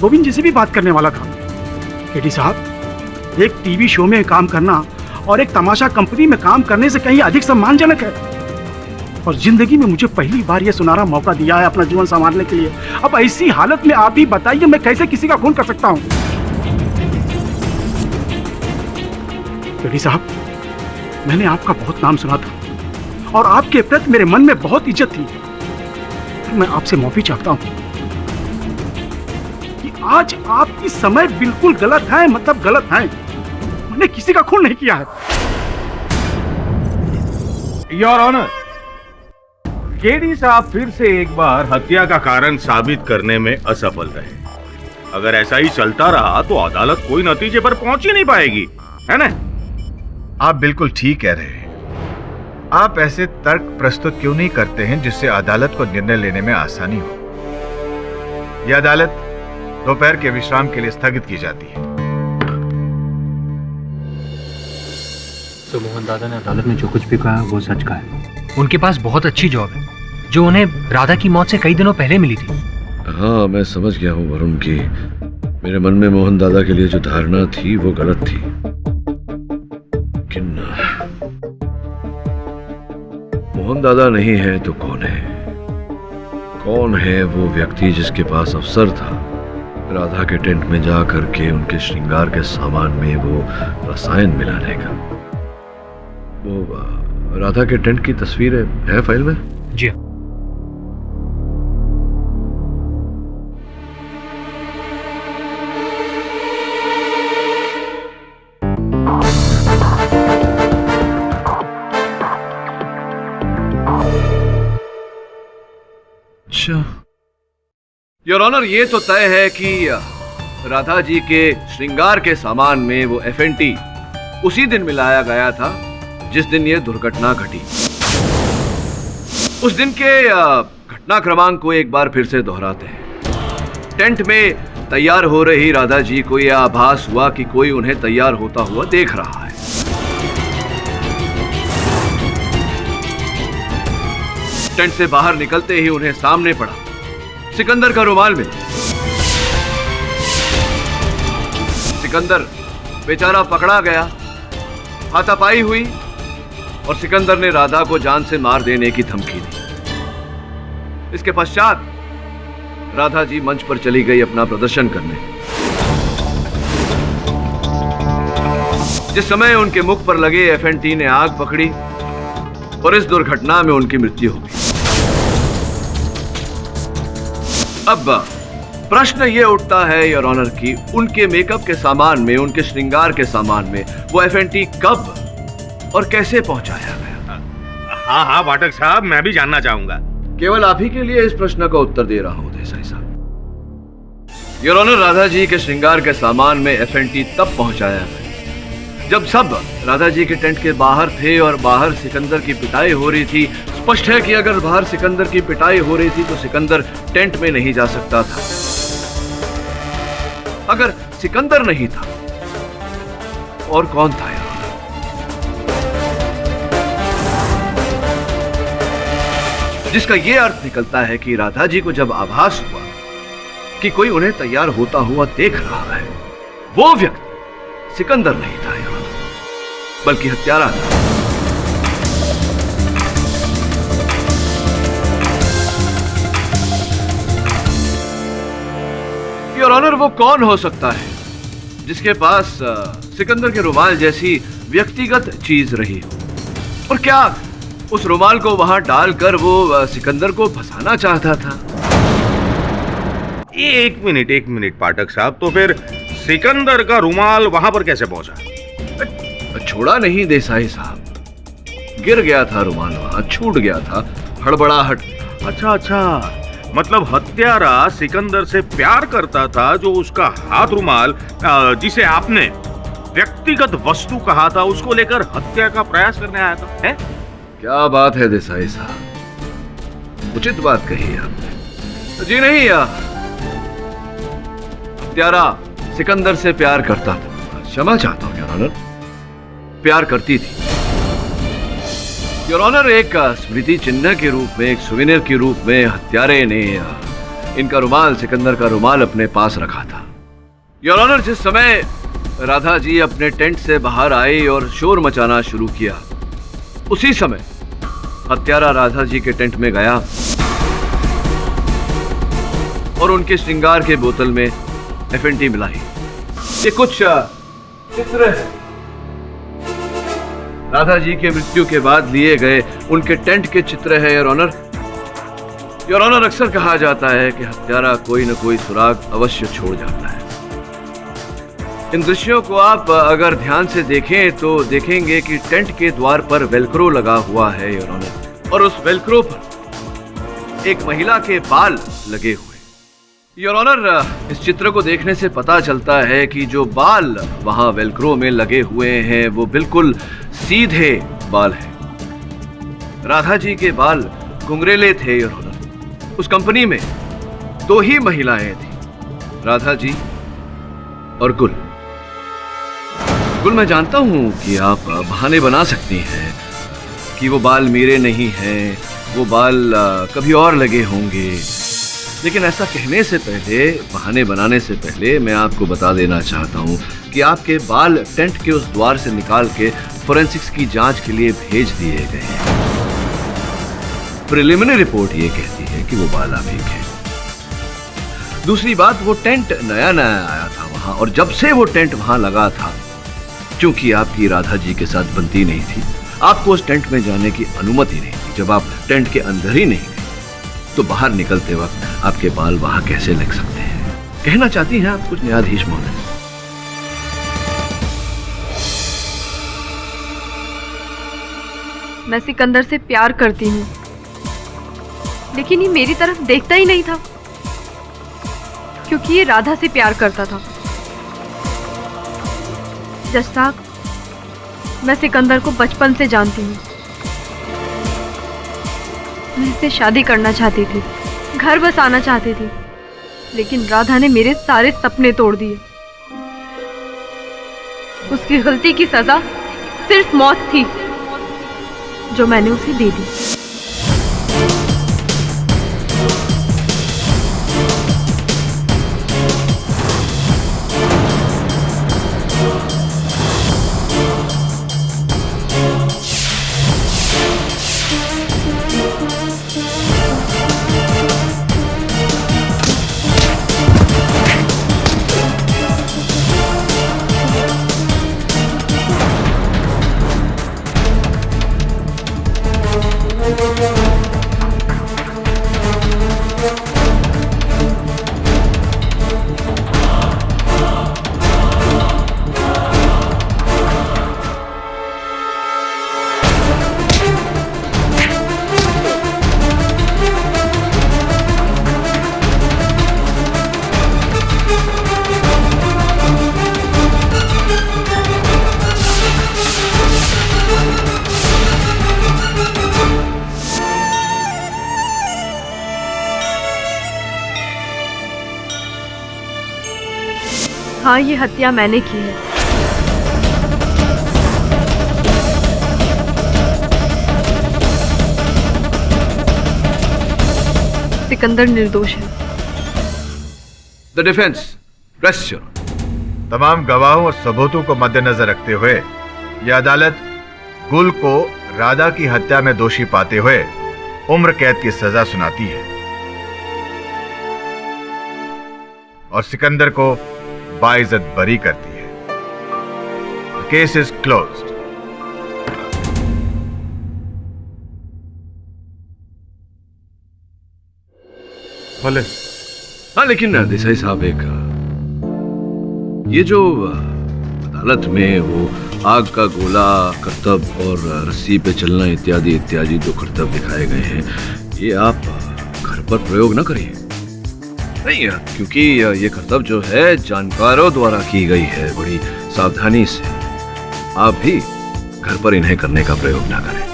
गोविंद जी से भी बात करने वाला था। केटी साहब, एक टीवी शो में काम करना और एक तमाशा कंपनी में काम करने से कहीं अधिक सम्मानजनक है। और जिंदगी में मुझे पहली बार यह सुनहरा मौका दिया है अपना जीवन संवारने के लिए। अब ऐसी हालत में आप ही बताइए, मैं कैसे किसी का खून कर सकता हूं? केटी साहब, मैंने आपका बहुत नाम सुना था और आपके प्रति मेरे मन में बहुत इज्जत थी। मैं आपसे माफी चाहता हूं कि आज आपकी समय बिल्कुल गलत है, मतलब गलत है। मैंने किसी का खून नहीं किया है। योर ऑनर, केडी साहब फिर से एक बार हत्या का कारण साबित करने में असफल रहे। अगर ऐसा ही चलता रहा तो अदालत कोई नतीजे पर पहुंच ही नहीं पाएगी, है ना? आप बिल्कुल ठीक कह रहे हैं। आप ऐसे तर्क प्रस्तुत क्यों नहीं करते हैं जिससे अदालत को निर्णय लेने में आसानी हो? यह अदालत दोपहर के विश्राम के लिए स्थगित की जाती है। तो मोहन दादा ने अदालत में जो कुछ भी कहा वो सच का है। उनके पास बहुत अच्छी जॉब है जो उन्हें राधा की मौत से कई दिनों पहले मिली थी। हाँ, मैं समझ गया हूँ वरुण की मेरे मन में मोहन दादा के लिए जो धारणा थी वो गलत थी। लेकिन मोहन दादा नहीं है तो कौन है? कौन है वो व्यक्ति जिसके पास अवसर था राधा के टेंट में जा करके उनके श्रृंगार के सामान में वो रसायन मिलाने का? वो राधा के टेंट की तस्वीर है फाइल में? जी अच्छा, योर ऑनर, ये तो तय है कि राधा जी के श्रृंगार के सामान में वो FNT उसी दिन मिलाया गया था जिस दिन ये दुर्घटना घटी। उस दिन के घटना क्रमांक को एक बार फिर से दोहराते हैं। टेंट में तैयार हो रही राधा जी को यह आभास हुआ कि कोई उन्हें तैयार होता हुआ देख रहा है। टेंट से बाहर निकलते ही उन्हें सामने पड़ा सिकंदर का रुमाल मिला। सिकंदर बेचारा पकड़ा गया, हाथापाई हुई और सिकंदर ने राधा को जान से मार देने की धमकी दी। इसके पश्चात राधा जी मंच पर चली गई अपना प्रदर्शन करने। जिस समय उनके मुख पर लगे FNT ने आग पकड़ी और इस दुर्घटना में उनकी मृत्यु हो गई। अब प्रश्न ये उठता है योर ऑनर कि उनके मेकअप के सामान में, उनके श्रृंगार के सामान में वो FNT कब और कैसे पहुंचाया गया? हाँ हाँ पाठक साहब, मैं भी जानना चाहूंगा। केवल आप ही के लिए इस प्रश्न का उत्तर दे रहा हूं देसाई साहब। योर ऑनर, राधा जी के श्रृंगार के सामान में FNT तब पहुंचाया गया जब सब राधा जी के टेंट के बाहर थे और बाहर सिकंदर की पिटाई हो रही थी। स्पष्ट है कि अगर बाहर सिकंदर की पिटाई हो रही थी तो सिकंदर टेंट में नहीं जा सकता था। अगर सिकंदर नहीं था और कौन था यार? जिसका यह अर्थ निकलता है कि राधा जी को जब आभास हुआ कि कोई उन्हें तैयार होता हुआ देख रहा है, वो व्यक्ति सिकंदर नहीं था यार, बल्कि हत्यारा था। योर ऑनर, वो कौन हो सकता है जिसके पास सिकंदर के रुमाल जैसी व्यक्तिगत चीज रही हो? और क्या उस रुमाल को वहां डालकर वो सिकंदर को फंसाना चाहता था? एक मिनट पाठक साहब, तो फिर सिकंदर का रुमाल वहां पर कैसे पहुंचा? छोड़ा नहीं देसाई साहब, गिर गया था रुमाल, वहां छूट गया था, हड़बड़ाहट। अच्छा, मतलब हत्यारा सिकंदर से प्यार करता था, जो उसका हाथ रुमाल जिसे आपने व्यक्तिगत वस्तु कहा था, उसको लेकर हत्या का प्रयास करने आया था, है? क्या बात है देसाई साहब, उचित बात कही है आपने। जी नहीं, हत्यारा सिकंदर से प्यार करता था। क्षमा चाहता हूं योर ऑनर, प्यार करती थी। योर ऑनर, एक स्मृति चिन्ह के रूप में, एक सुवेनियर के रूप में हत्यारे ने इनका रुमाल, सिकंदर का रुमाल अपने पास रखा था। योर ऑनर, जिस समय राधा जी अपने टेंट से बाहर आई और शोर मचाना शुरू किया, उसी समय हत्यारा राधा जी के टेंट में गया और उनके श्रृंगार के बोतल में FNT मिलाई। ये कुछ चित्र है राधा जी के मृत्यु के बाद लिए गए उनके टेंट के चित्र है योर ऑनर। योर ऑनर, अक्सर कहा जाता है कि हत्यारा कोई न कोई सुराग अवश्य छोड़ जाता है। इन दृश्यों को आप अगर ध्यान से देखें तो देखेंगे कि टेंट के द्वार पर वेलक्रो लगा हुआ है योर ऑनर, और उस वेलक्रो पर एक महिला के बाल लगे हुए। योर ऑनर, इस चित्र को देखने से पता चलता है कि जो बाल वहां वेलक्रो में लगे हुए हैं वो बिल्कुल सीधे बाल हैं। राधा जी के बाल घुंघरेले थे योर ऑनर। उस कंपनी में 2 ही महिलाएं थी, राधा जी और गुल। गुल, मैं जानता हूं कि आप बहाने बना सकती हैं कि वो बाल मेरे नहीं हैं, वो बाल कभी और लगे होंगे, लेकिन ऐसा कहने से पहले, बहाने बनाने से पहले मैं आपको बता देना चाहता हूं कि आपके बाल टेंट के उस द्वार से निकाल के फोरेंसिक्स की जांच के लिए भेज दिए गए हैं। प्रिलिमिनरी रिपोर्ट ये कहती है कि वो बाल आप ही के। दूसरी बात, वो टेंट नया नया आया था वहां, और जब से वो टेंट वहां लगा था, क्योंकि आपकी राधा जी के साथ बनती नहीं थी, आपको उस टेंट में जाने की अनुमति नहीं थी। जब आप टेंट के अंदर ही नहीं थे तो बाहर निकलते वक्त आपके बाल वहां कैसे लग सकते हैं? कहना चाहती हैं आप कुछ न्यायाधीश महोदय? मैं सिकंदर से प्यार करती हूँ, लेकिन ये मेरी तरफ देखता ही नहीं था, क्योंकि ये राधा से प्यार करता था। जज साहब, मैं सिकंदर को बचपन से जानती हूँ। मैं इससे शादी करना चाहती थी, घर बसाना चाहती थी, लेकिन राधा ने मेरे सारे सपने तोड़ दिए। उसकी गलती की सजा सिर्फ मौत थी, जो मैंने उसे दे दी। हाँ, ये हत्या मैंने की है। सिकंदर निर्दोष है। The defence, rest your. तमाम गवाहों और सबूतों को मद्देनजर रखते हुए यह अदालत गुल को राधा की हत्या में दोषी पाते हुए उम्र कैद की सजा सुनाती है और सिकंदर को बाइज्जत बरी करती है। Case is closed. भले। हाँ, लेकिन देसाई साहब, एक ये जो अदालत में वो आग का गोला, करतब और रस्सी पे चलना इत्यादि इत्यादि जो करतब दिखाए गए हैं, ये आप घर पर प्रयोग न करिए। नहीं, क्योंकि ये करतब जो है जानकारों द्वारा की गई है बड़ी सावधानी से। आप भी घर पर इन्हें करने का प्रयोग ना करें।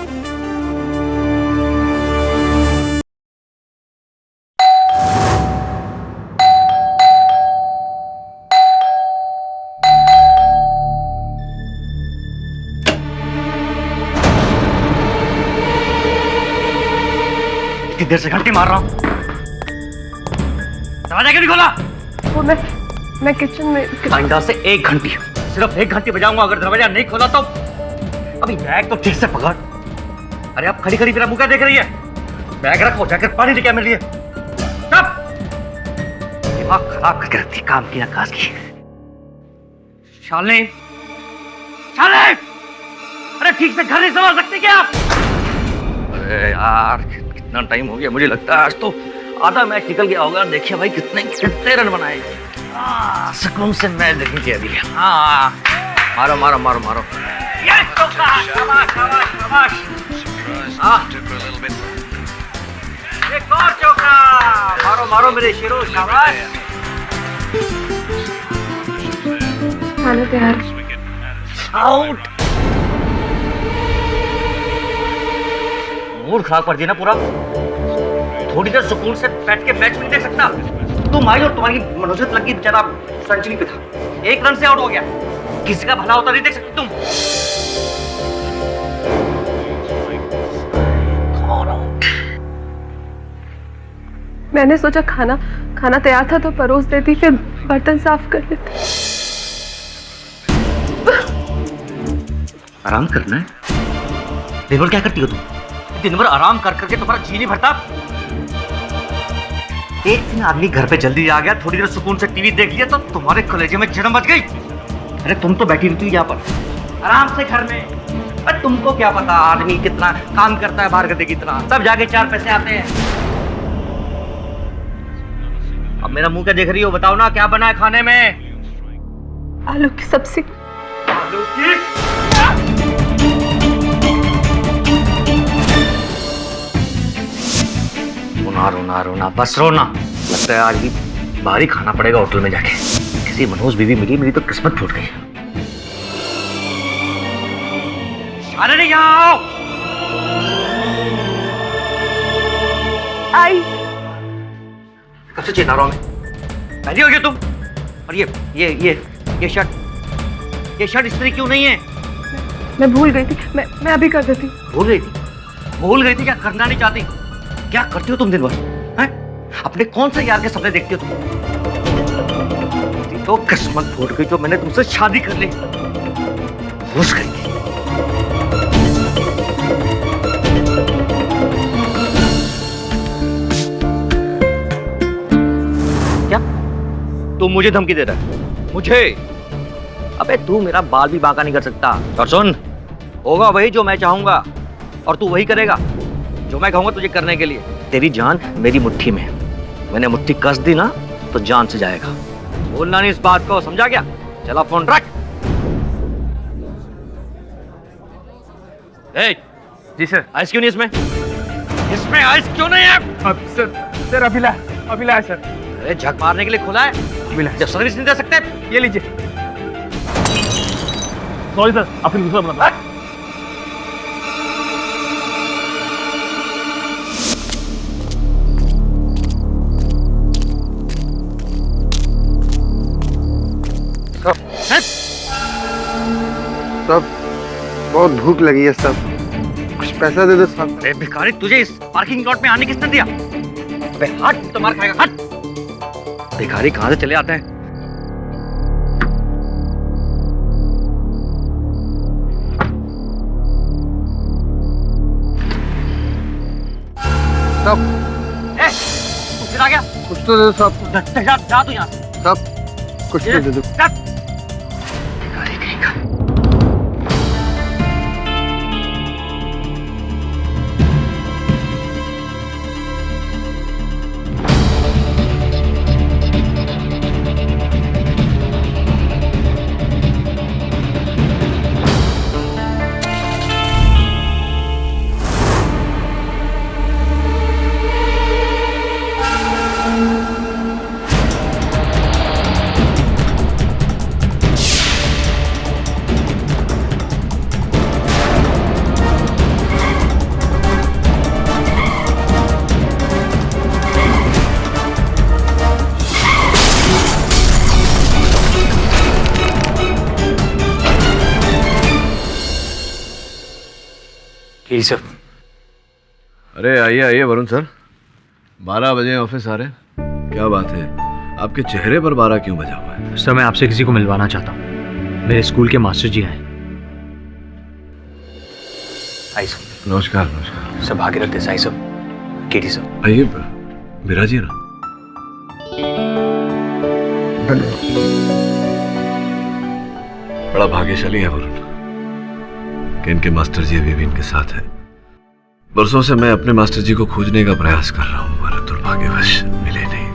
कितनी देर से घंटी मार रहा हूं, दरवाजा क्यों नहीं खोला? वो मैं किचन में आइंदा से 1 घंटी, सिर्फ 1 घंटी बजाऊंगा। अगर दरवाजा नहीं खोला तो अभी बैग तो ठीक से पकड़। अरे आप खड़ी खड़ी मेरा मुंह क्या देख रही है? बैग रखो, जाकर पानी लेके आ मेरे लिए। सब दिमाग खराब करके रखती, काम की ना काज की। शाले, शाले, अरे ठीक से घर नहीं संभाल सकते क्या आप? अरे यार, कितना टाइम हो गया, मुझे लगता है आज तो आधा मैच निकल गया होगा। देखिए भाई, कितने रन बनाए। सुकून से मैच देखनी चाहिए अभी। हाँ, मारो मारो मारो मारो। ये चौका, शाबाश शाबाश शाबाश। एक और चौका, मारो मारो मेरे शेरों, शाबाश। खाना तैयार। आउट। मूड खराब कर दिया ना पूरा। थोड़ी देर सुकून से बैठ के मैच नहीं देख सकता? तुम आई और तुम्हारी मनोजत लगी, बेचारा सेंचुरी पे था, 1 रन से आउट हो गया। किसी का भला होता नहीं देख सकते तुम? मैंने सोचा खाना तैयार था तो परोस देती, फिर बर्तन साफ कर लेते। आराम करना है? दिन भर क्या करती हो तुम? दिन भर आराम कर करके तुम्हारा जी नहीं भरता? एक दिन आदमी घर पे जल्दी आ गया, थोड़ी देर सुकून से टीवी देख लिया तो तुम्हारे कलेजे में जन्म बच गई। अरे तुम तो बैठी रहती हो यहाँ पर आराम से घर में। अरे तुमको क्या पता आदमी कितना काम करता है बाहर गधे की तरह, तब जाके 4 पैसे आते हैं। अब मेरा मुंह क्या देख रही हो? बताओ ना, क्या बना है खाने में? आलू की सब्जी। आलू की? रोना रोना रोना, बस रोना। लगता है आज भी बाहर ही खाना पड़ेगा होटल में जाके। किसी मनोज बीवी मिली, मेरी तो किस्मत फूट गई। अरे नहीं, यहाँ आओ। आई। कब से चिल्ला रहा हूं मैं? पहली हो गई तुम। और ये शर्ट इस्त्री क्यों नहीं है? मैं भूल गई थी, मैं अभी कर देती। भूल गई थी? क्या करना नहीं चाहती? क्या करती हो तुम दिन भर? हैं? अपने कौन से यार के सपने देखती हो तुम? तो किस्मत फूट गई जो मैंने तुमसे शादी कर ली। होश गई थी। क्या तू मुझे धमकी दे रहा है? मुझे? अबे तू मेरा बाल भी बांका नहीं कर सकता। और सुन, होगा वही जो मैं चाहूंगा और तू वही करेगा जो मैं कहूंगा तुझे करने के लिए। तेरी जान मेरी मुट्ठी में है, मैंने मुट्ठी कस दी ना तो जान से जाएगा। बोलना नहीं इस बात को, समझा क्या? चला फोन रख। जी सर। आइस क्यों नहीं इसमें आइस क्यों नहीं है? अब सर अभिला है सर। अरे झक मारने के लिए खुला है, जब सर्विस नहीं दे सकते। ये लीजिए। सॉरी सर, आप फिर दूसरा बना। सब बहुत भूख लगी है सब, कुछ पैसा दे दो साहब। अरे भिखारी, तुझे इस पार्किंग लॉट में आने किसने दिया? अबे हट, तो मार खाएगा, हट। भिखारी कहां से चले आते हैं? सब तू फिर आ गया? कुछ तो दे दो साहब। जा तू यहाँ से। सब कुछ तो दे दो। भिखारी कहीं का। जी सर। अरे आइए वरुण सर, 12 बजे ऑफिस आ रहे हैं? क्या बात है, आपके चेहरे पर 12 क्यों बजा हुआ है? सर मैं आपसे किसी को मिलवाना चाहता हूँ, मेरे स्कूल के मास्टर जी आए। आई सर। नमस्कार नमस्कार। Sir Bhagirath Desai sir, KD sir. आइए, बिराजिए ना। बड़ा भाग्यशाली है वरुण कि इनके मास्टर जी अभी भी इनके साथ हैं। बरसों से मैं अपने मास्टर जी को खोजने का प्रयास कर रहा हूँ, पर दुर्भाग्यवश मिले नहीं।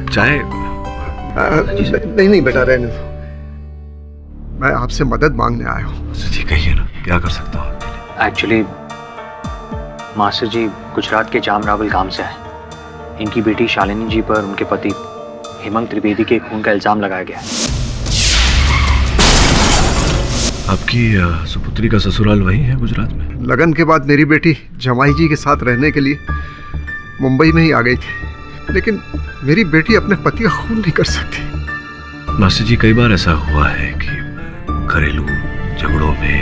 चाहे नहीं बेटा, रहने दो। मैं आपसे मदद मांगने आया हूँ। जी कहिए ना, क्या कर सकता हूँ? एक्चुअली मास्टर जी गुजरात के जामरावल गांव से आए। इनकी बेटी शालिनी जी पर उनके पति हेमंत त्रिवेदी के खून का इल्जाम लगाया गया है। आपकी सुपुत्री का ससुराल वही है गुजरात में? लगन के बाद मेरी बेटी जमाई जी के साथ रहने के लिए मुंबई में ही आ गई थी, लेकिन मेरी बेटी अपने पति का खून नहीं कर सकती। मास्टर जी, कई बार ऐसा हुआ है कि घरेलू झगड़ों में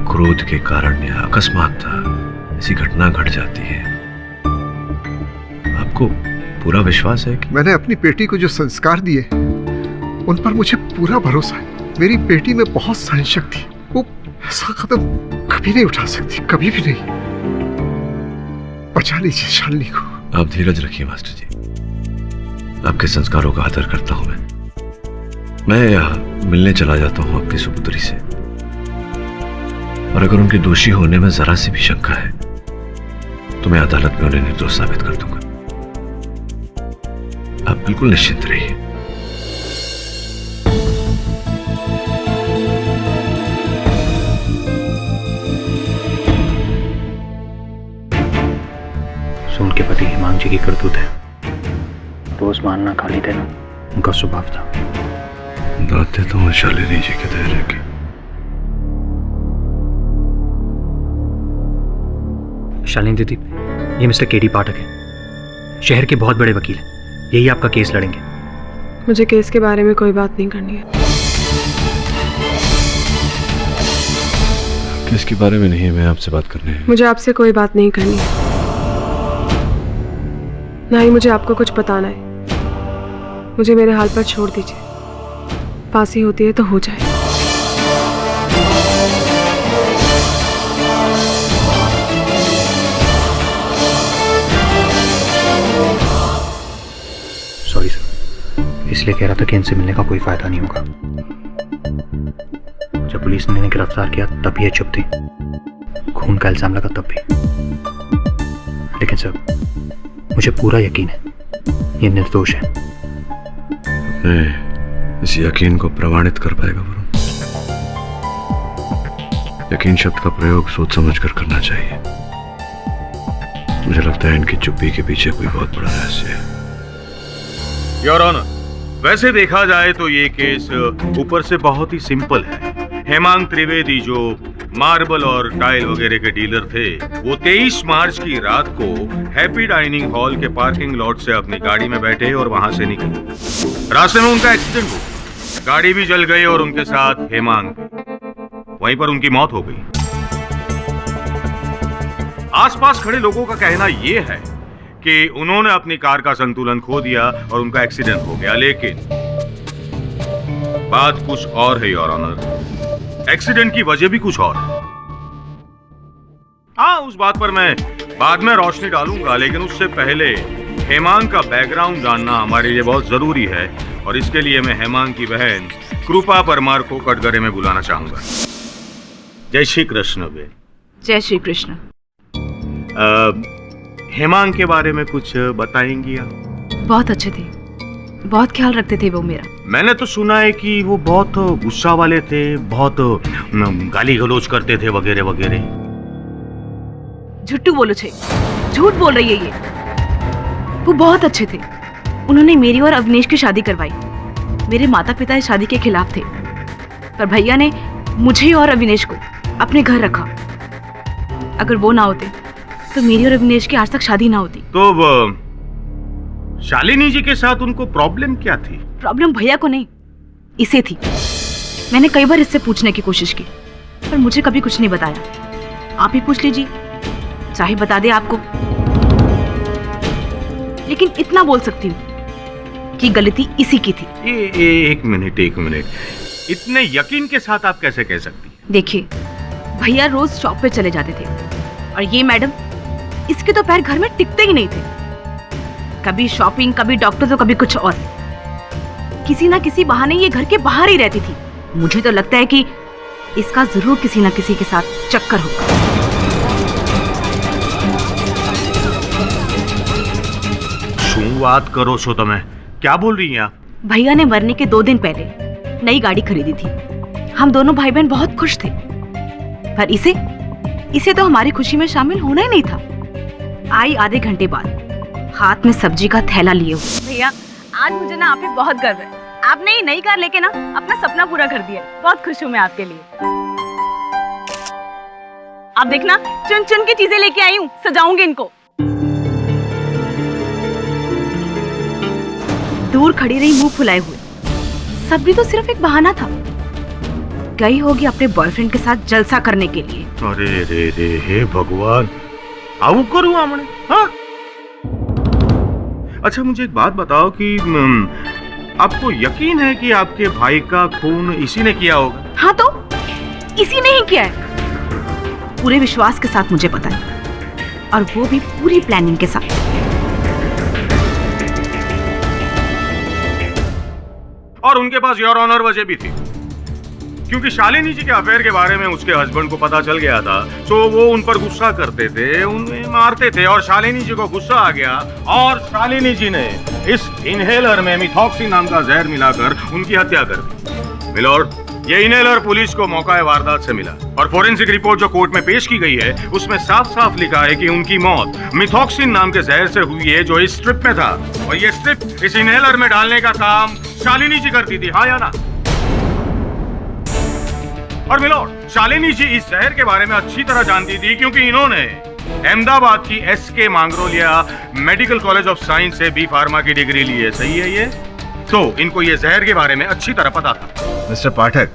क्रोध के कारण या अकस्मात ऐसी घटना घट जाती है। आपको पूरा विश्वास है कि? मैंने अपनी बेटी को जो संस्कार दिए उन पर मुझे पूरा भरोसा है। मेरी बेटी में बहुत सहनशक्ति थी, वो ऐसा कदम कभी नहीं उठा सकती, कभी भी नहीं। बचा लीजिए शालिनी को। आप धीरज रखिए मास्टर जी, आपके संस्कारों का आदर करता हूं मैं मिलने चला जाता हूं आपकी सुपुत्री से, और अगर उनके दोषी होने में जरा सी भी शंका है तो मैं अदालत में उन्हें निर्दोष साबित कर दूंगा। आप बिल्कुल निश्चिंत रहिए। उनके पति हेमांग जी की करतूत है, रोज मारना गाली देना उनका स्वभाव था। दाते तो शालिनी जी के धैर्य की। शालिनी दीदी, ये मिस्टर केडी पाठक है, शहर के बहुत बड़े वकील हैं, यही आपका केस लड़ेंगे। मुझे केस के बारे में कोई बात नहीं करनी है। केस के बारे में नहीं है, मैं आपसे बात करनी है। मुझे आपसे कोई बात नहीं करनी है, ना ही मुझे आपको कुछ बताना है। मुझे मेरे हाल पर छोड़ दीजिए, फांसी होती है तो हो जाए। सॉरी सर, इसलिए कह रहा था कि इनसे मिलने का कोई फायदा नहीं होगा। जब पुलिस ने इन्हें गिरफ्तार किया तब ये चुप थी, खून का इल्जाम लगा तब भी। लेकिन सर, मुझे पूरा यकीन है ये निर्दोष है। अपने इस यकीन को प्रमाणित कर पाएगा वरुण? यकीन शब्द का प्रयोग सोच समझ कर करना चाहिए। मुझे लगता है इनकी चुप्पी के पीछे कोई बहुत बड़ा रहस्य है। योर ऑनर, वैसे देखा जाए तो ये केस ऊपर से बहुत ही सिंपल है। हेमांग त्रिवेदी जो मार्बल और टाइल वगैरह के डीलर थे, वो 23 मार्च की रात को हैप्पी डाइनिंग हॉल के पार्किंग लॉट से अपनी गाड़ी में बैठे और वहां से निकले। रास्ते में उनका एक्सीडेंट हुआ, गाड़ी भी जल गई और उनके साथ हेमांग, वहीं पर उनकी मौत हो गई। आसपास खड़े लोगों का कहना यह है कि उन्होंने अपनी कार का संतुलन खो दिया और उनका एक्सीडेंट हो गया। लेकिन बात कुछ और है योर ऑनर, एक्सीडेंट की वजह भी कुछ और है। हाँ, उस बात पर मैं बाद में रोशनी डालूंगा, लेकिन उससे पहले हेमांग का बैकग्राउंड जानना हमारे लिए बहुत जरूरी है और इसके लिए मैं हेमांग की बहन कृपा परमार को कटघरे में बुलाना चाहूंगा। जय श्री कृष्ण बे। जय श्री कृष्ण। हेमांग के बारे में कुछ बताएंगी आप? बहुत अच्छे थे, बहुत ख्याल रखते थे वो मेरा। मैंने तो सुना है कि वो बहुत गुस्सा वाले थे, बहुत गाली गलौज करते थे वगैरह वगैरह। झूठू बोलो छे, झूठ बोल रही है ये। वो बहुत अच्छे थे। उन्होंने मेरी और अविनेश की शादी करवाई। मेरे माता पिता इस शादी के खिलाफ थे, पर भैया ने मुझे और अविनेश को अपने घर रखा। अगर वो ना होते तो मेरी और अविनेश की आज तक शादी ना होती। तो शालिनी जी के साथ उनको प्रॉब्लम क्या थी? प्रॉब्लम भैया को नहीं, इसे थी। मैंने कई बार इससे पूछने की कोशिश की, पर मुझे कभी कुछ नहीं बताया। आप ही पूछ लीजिए, चाहे बता दे आपको। लेकिन इतना बोल सकती हूँ कि गलती इसी की थी। एक मिनट, इतने यकीन के साथ आप कैसे कह सकती? देखिए, भैया रोज शॉप पे चले जाते थे और ये मैडम, इसके तो पैर घर में टिकते ही नहीं थे। कभी शॉपिंग, कभी डॉक्टर, तो कभी कुछ और। किसी ना किसी बहाने ये घर के बाहर ही रहती थी। मुझे तो लगता है कि इसका जरूर किसी ना किसी के साथ चक्कर होगा। શું વાત કરો છો તમે? क्या बोल रही हैं आप? भैया ने मरने के 2 दिन पहले नई गाड़ी खरीदी थी। हम दोनों भाई बहन बहुत खुश थे, पर इसे तो हमारी खुशी में शामिल होना ही नहीं था। आई आधे घंटे बाद हाथ में सब्जी का थैला लिए हुए। भैया, आज मुझे ना आप पे बहुत गर्व है। आपने ये नई कार लेके ना अपना सपना पूरा कर दिया। बहुत खुश हूँ मैं आपके लिए। आप देखना, चुन चुन की चीजें लेके आई हूँ, सजाऊंगी इनको। दूर खड़ी रही मुंह फुलाए हुए। सबरी तो सिर्फ एक बहाना था। गई होगी अपने बॉयफ्रेंड के साथ जलसा करने के लिए। अरे रे रे, हे भगवान, आऊ करूँ हमने? हाँ? अच्छा, मुझे एक बात बताओ कि आपको यकीन है कि आपके भाई का खून इसी ने किया होगा? हाँ, तो इसी ने ही किया है। पूरे विश्वास के साथ मुझे पता है, और वो भी पूरी प्लानिंग के साथ। और उनके पास योर ऑनर वजह भी थी, क्योंकि शालिनी जी के अफेयर के बारे में उसके हस्बैंड को पता चल गया था। तो वो उन पर गुस्सा करते थे, उन्हें मारते थे, और शालिनी जी को गुस्सा आ गया और शालिनी जी ने इस इनहेलर में मिथॉक्सी नाम का जहर मिलाकर उनकी हत्या कर दी। मिलॉर्ड, ये इनहेलर पुलिस को मौका वारदात से मिला और फोरेंसिक रिपोर्ट जो कोर्ट में पेश की गई है उसमें साफ साफ लिखा है कि उनकी मौत मिथॉक्सिन नाम के जहर से हुई है जो इस स्ट्रिप में था, और ये स्ट्रिप इस इनहेलर में डालने का काम शालिनी जी करती थी। हाँ या ना? और मिलॉर्ड, शालिनी जी इस जहर के बारे में अच्छी तरह जानती थी, क्योंकि इन्होंने अहमदाबाद की SK Mangrolia medical college of science से B फार्मा की डिग्री ली है। सही है ये? तो इनको ये जहर के बारे में अच्छी तरह पता था। मिस्टर पाठक,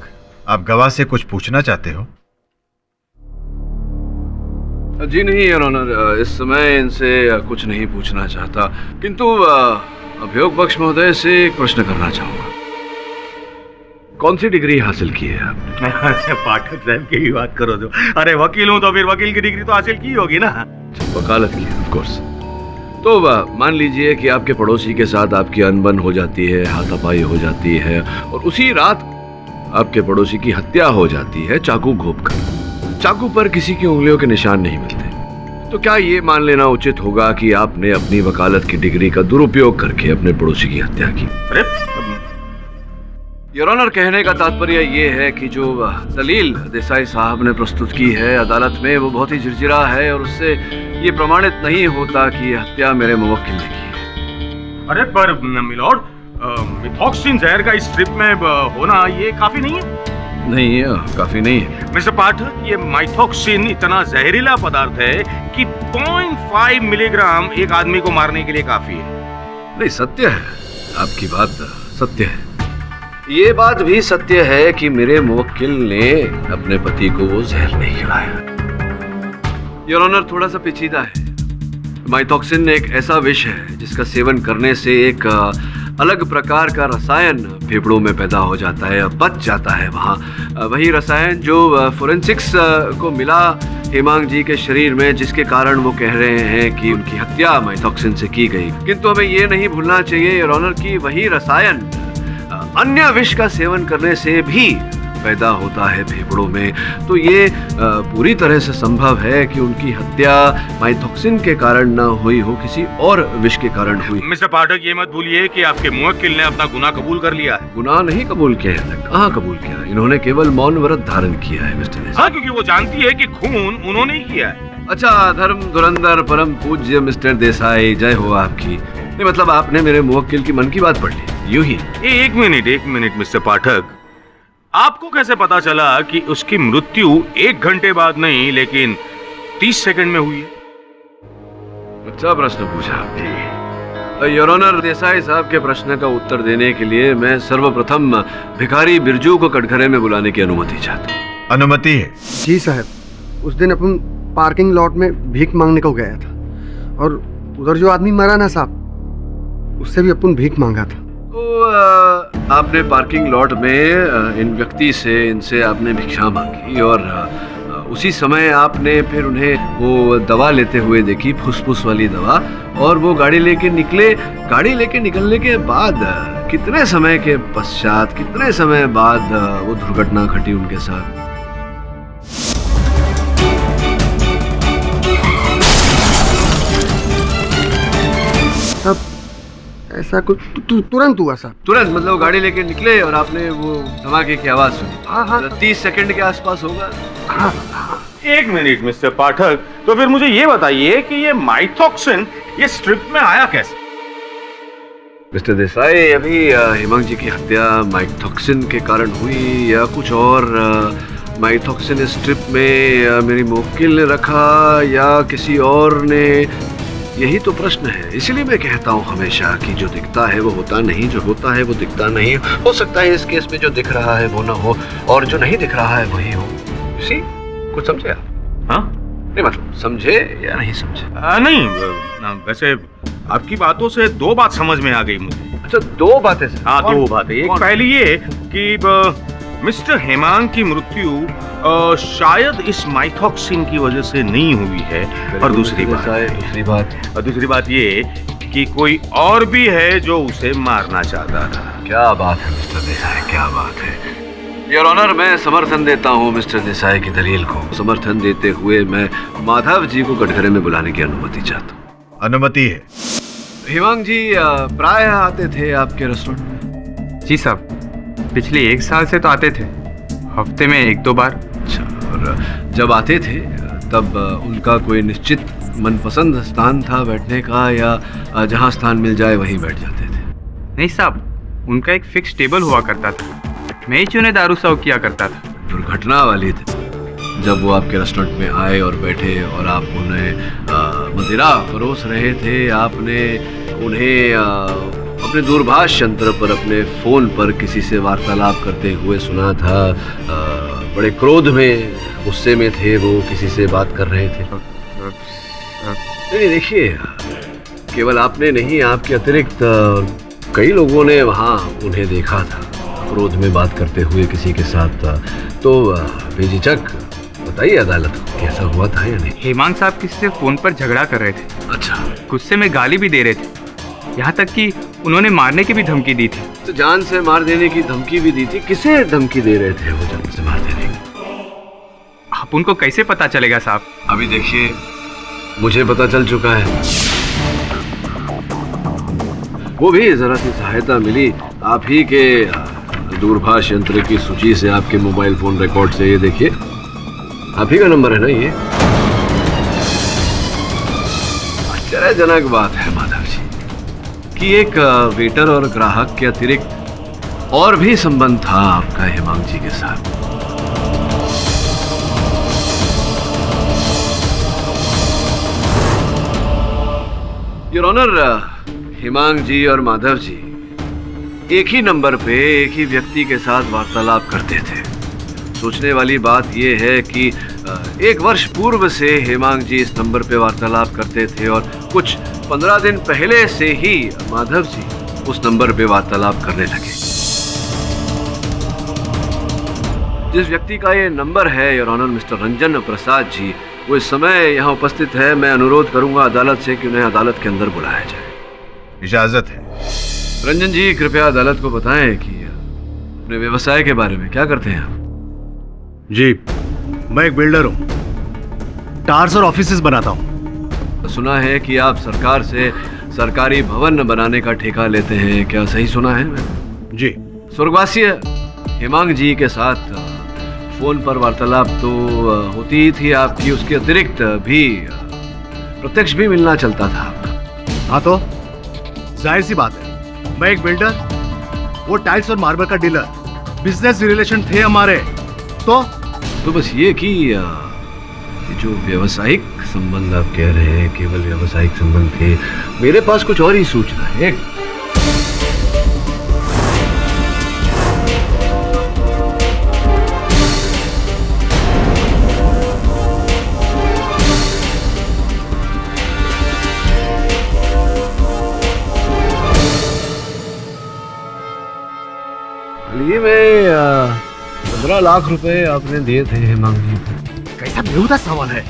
आप गवाह से कुछ पूछना चाहते हो? जी नहीं योर ऑनर, इस समय इनसे कुछ नहीं पूछना चाहता, किंतु अभियोग पक्ष महोदय से एक प्रश्न करना चाहूंगा। कौन सी डिग्री हासिल की है आपने? पाठक साहब की ही बात करो तो। अरे वकील हूं तो फिर वकील की डिग्री तो हासिल की होगी ना। वकालत की, ऑफ कोर्स। तो मान लीजिए कि आपके पड़ोसी के साथ आपकी अनबन हो जाती है, हाथापाई हो जाती है, और उसी रात आपके पड़ोसी की हत्या हो जाती है चाकू घोंपकर। चाकू पर किसी की उंगलियों के निशान नहीं मिलते, तो क्या ये मान लेना उचित होगा कि आपने अपनी वकालत की डिग्री का दुरुपयोग करके अपने पड़ोसी की हत्या की? अरे योर ऑनर, कहने का तात्पर्य ये है कि जो दलील देसाई साहब ने प्रस्तुत की है अदालत में वो बहुत ही झिरझिरा है और उससे ये प्रमाणित नहीं होता कि ये हत्या मेरे मुवक्किल ने की है। अरे पर मिलॉर्ड, मिथॉक्सिन जहर का इस स्ट्रिप में होना ये काफी नहीं है? नहीं, काफी नहीं है मिस्टर पाठक। ये माइथॉक्सिन इतना जहरीला पदार्थ है कि 0.5 मिलीग्राम एक आदमी को मारने के लिए काफी है। नहीं, सत्य है, आपकी बात सत्य है। ये बात भी सत्य है कि मेरे मुवक्किल ने अपने पति को वो जहर नहीं खिलाया। योर ऑनर, थोड़ा सा पेचीदा है। माइथॉक्सिन एक ऐसा विष है जिसका सेवन करने से एक अलग प्रकार का रसायन फेफड़ों में पैदा हो जाता है, बच जाता है वहाँ। वही रसायन जो फोरेंसिक्स को मिला हेमांग जी के शरीर में, जिसके कारण वो कह रहे हैं कि उनकी हत्या माइथॉक्सिन से की गई। किंतु हमें ये नहीं भूलना चाहिए योर ऑनर कि वही रसायन अन्य विष का सेवन करने से भी पैदा होता है फेफड़ों में। तो ये पूरी तरह से संभव है कि उनकी हत्या माइथॉक्सिन के कारण न हुई हो, किसी और विष के कारण हुई। मिस्टर पाठक, ये मत भूलिए कि आपके मुवक्किल ने अपना गुनाह कबूल कर लिया है। गुनाह नहीं कबूल किया है, कहाँ कबूल किया? इन्होंने केवल मौन व्रत धारण किया है मिस्टर देसाई। हाँ, क्योंकि वो जानती है कि खून उन्होंने ही किया है। अच्छा, धर्म धुरंधर परम पूज्य मिस्टर देसाई, जय हो आपकी। नहीं, मतलब आपने मेरे मुवक्किल की मन की बात पढ़ ली, यूं ही। एक मिनट मिस्टर पाठक, आपको कैसे पता चला कि उसकी मृत्यु 1 घंटे बाद नहीं लेकिन 30 सेकंड में हुई है? अच्छा प्रश्न पूछा आपने। योर ऑनर, देसाई साहब के प्रश्न का उत्तर देने के लिए मैं सर्वप्रथम भिखारी बिरजू को कटघरे में बुलाने की अनुमति चाहता हूँ। अनुमति है? जी साहब, उस दिन अपन पार्किंग लॉट में भीख मांगने को गया था और उधर जो आदमी मरा ना साहब, उससे भी अपन भीख मांगा था। तो आपने पार्किंग लॉट में इन व्यक्ति से, इनसे आपने भिक्षा मांगी और उसी समय आपने फिर उन्हें वो दवा लेते हुए देखी, फुसफुस वाली दवा, और वो गाड़ी लेके निकले। गाड़ी लेके निकलने के बाद कितने समय के पश्चात, कितने समय बाद वो दुर्घटना घटी उनके साथ? ऐसा कुछ तुरंत हुआ साहब। तुरंत मतलब वो गाड़ी लेके निकले और आपने वो धमाके की आवाज सुनी? हाँ। 30 सेकंड के आसपास होगा। हाँ। 1 मिनट मिस्टर पाठक, तो फिर मुझे ये बताइए कि ये माइथॉक्सिन ये स्ट्रिप में आया कैसे? मिस्टर देसाई, अभी हेमांग जी की हत्या माइथॉक्सिन के कारण हुई या कुछ और? माइथॉक्सिन स्ट्रिप में मेरी मुवक्किल ने रखा या किसी और ने, यही तो प्रश्न है। इसीलिए मैं कहता हूँ हमेशा कि जो दिखता है वो होता नहीं, जो होता है वो दिखता नहीं। हो सकता है इस केस में जो दिख रहा है वो ना हो और जो नहीं दिख रहा है वही हो। इसी कुछ समझे आप? हाँ? नहीं, मतलब समझे या नहीं समझे? नहीं, वैसे आपकी बातों से 2 बात समझ में आ गई मुझे। अच्छा, 2 बातें? हाँ, 2 बातें। एक पहली ये कि मिस्टर हेमांग की मृत्यु शायद इस माइथॉक्सिन की वजह से नहीं हुई है, और दूसरी बात ये कि कोई और भी है जो उसे मारना चाहता था। क्या बात है मिस्टर देसाई, क्या बात है। योर ऑनर, मैं समर्थन देता हूँ मिस्टर देसाई की दलील को। समर्थन देते हुए मैं माधव जी को कटघरे में बुलाने की अनुमति चाहता हूँ। अनुमति है। हेमांग जी प्राय आते थे आपके रेस्टोरेंट में? जी साहब, पिछले 1 साल से तो आते थे, हफ्ते में 1-2 बार। अच्छा, और जब आते थे तब उनका कोई निश्चित मनपसंद स्थान था बैठने का या जहाँ स्थान मिल जाए वहीं बैठ जाते थे? नहीं साहब, उनका एक फिक्स टेबल हुआ करता था, मैं ही चुने दारू सर्व किया करता था। दुर्घटना वाली थी जब वो आपके रेस्टोरेंट में आए और बैठे और आप उन्हें मदिरा परोस रहे थे। आपने उन्हें अपने दूरभाष यंत्र पर, अपने फोन पर किसी से वार्तालाप करते हुए सुना था। बड़े क्रोध में, गुस्से में थे वो, किसी से बात कर रहे थे। नहीं, देखिए, केवल आपने नहीं, आपके अतिरिक्त कई लोगों ने वहाँ उन्हें देखा था क्रोध में बात करते हुए किसी के साथ। तो बेझिझक बताइए अदालत को, कैसा हुआ था या नहीं? हेमांग साहब किसी से फोन पर झगड़ा कर रहे थे। अच्छा। गुस्से में गाली भी दे रहे थे, यहाँ तक कि उन्होंने मारने की भी धमकी दी थी। तो जान से मार देने की धमकी भी दी थी? किसे धमकी दे रहे थे वो जान से मार देने की? अब उनको कैसे पता चलेगा साहब? अभी देखिए, मुझे पता चल चुका है। वो भी जरा सी सहायता मिली आप ही के दूरभाष यंत्र की सूची से, आपके मोबाइल फोन रिकॉर्ड से। ये देखिए, आप ही का नंबर है ना ये? आश्चर्यजनक बात है माधव जी कि एक वेटर और ग्राहक के अतिरिक्त और भी संबंध था आपका हेमांग जी के साथ। योर ऑनर, हेमांग जी और माधव जी एक ही नंबर पे एक ही व्यक्ति के साथ वार्तालाप करते थे। सोचने वाली बात यह है कि 1 वर्ष पूर्व से हेमांग जी इस नंबर पे वार्तालाप करते थे और कुछ 15 दिन पहले से ही माधव जी उस नंबर पे वार्तालाप करने लगे। जिस व्यक्ति का ये नंबर है your honour, mister Ranjan Prasad ji, वो इस समय यहाँ उपस्थित है। मैं अनुरोध करूंगा अदालत से कि उन्हें अदालत के अंदर बुलाया जाए। इजाजत है। रंजन जी, कृपया अदालत को बताएं कि अपने व्यवसाय के बारे में क्या करते हैं आप? जी, मैं एक बिल्डर हूँ। टार्स और ऑफिसेस बनाता हूँ। सुना है कि आप सरकार से सरकारी भवन बनाने का ठेका लेते हैं, क्या सही सुना है? जी। स्वर्गवासी हेमांग जी के साथ फोन पर वार्तालाप तो होती ही थी आपकी, उसके अतिरिक्त भी प्रत्यक्ष भी मिलना चलता था आपका। हाँ, तो जाहिर सी बात है, मैं एक बिल्डर, वो टाइल्स और मार्बल का डीलर, बिजनेस रिलेशन थे हमारे। तो बस ये कि जो व्यावसायिक संबंध आप कह रहे हैं केवल व्यावसायिक संबंध थे, मेरे पास कुछ और ही सूचना है। हाल में 15 लाख रुपए आपने दिए थे हेमांग जी को। कैसा बेहुदा सवाल है।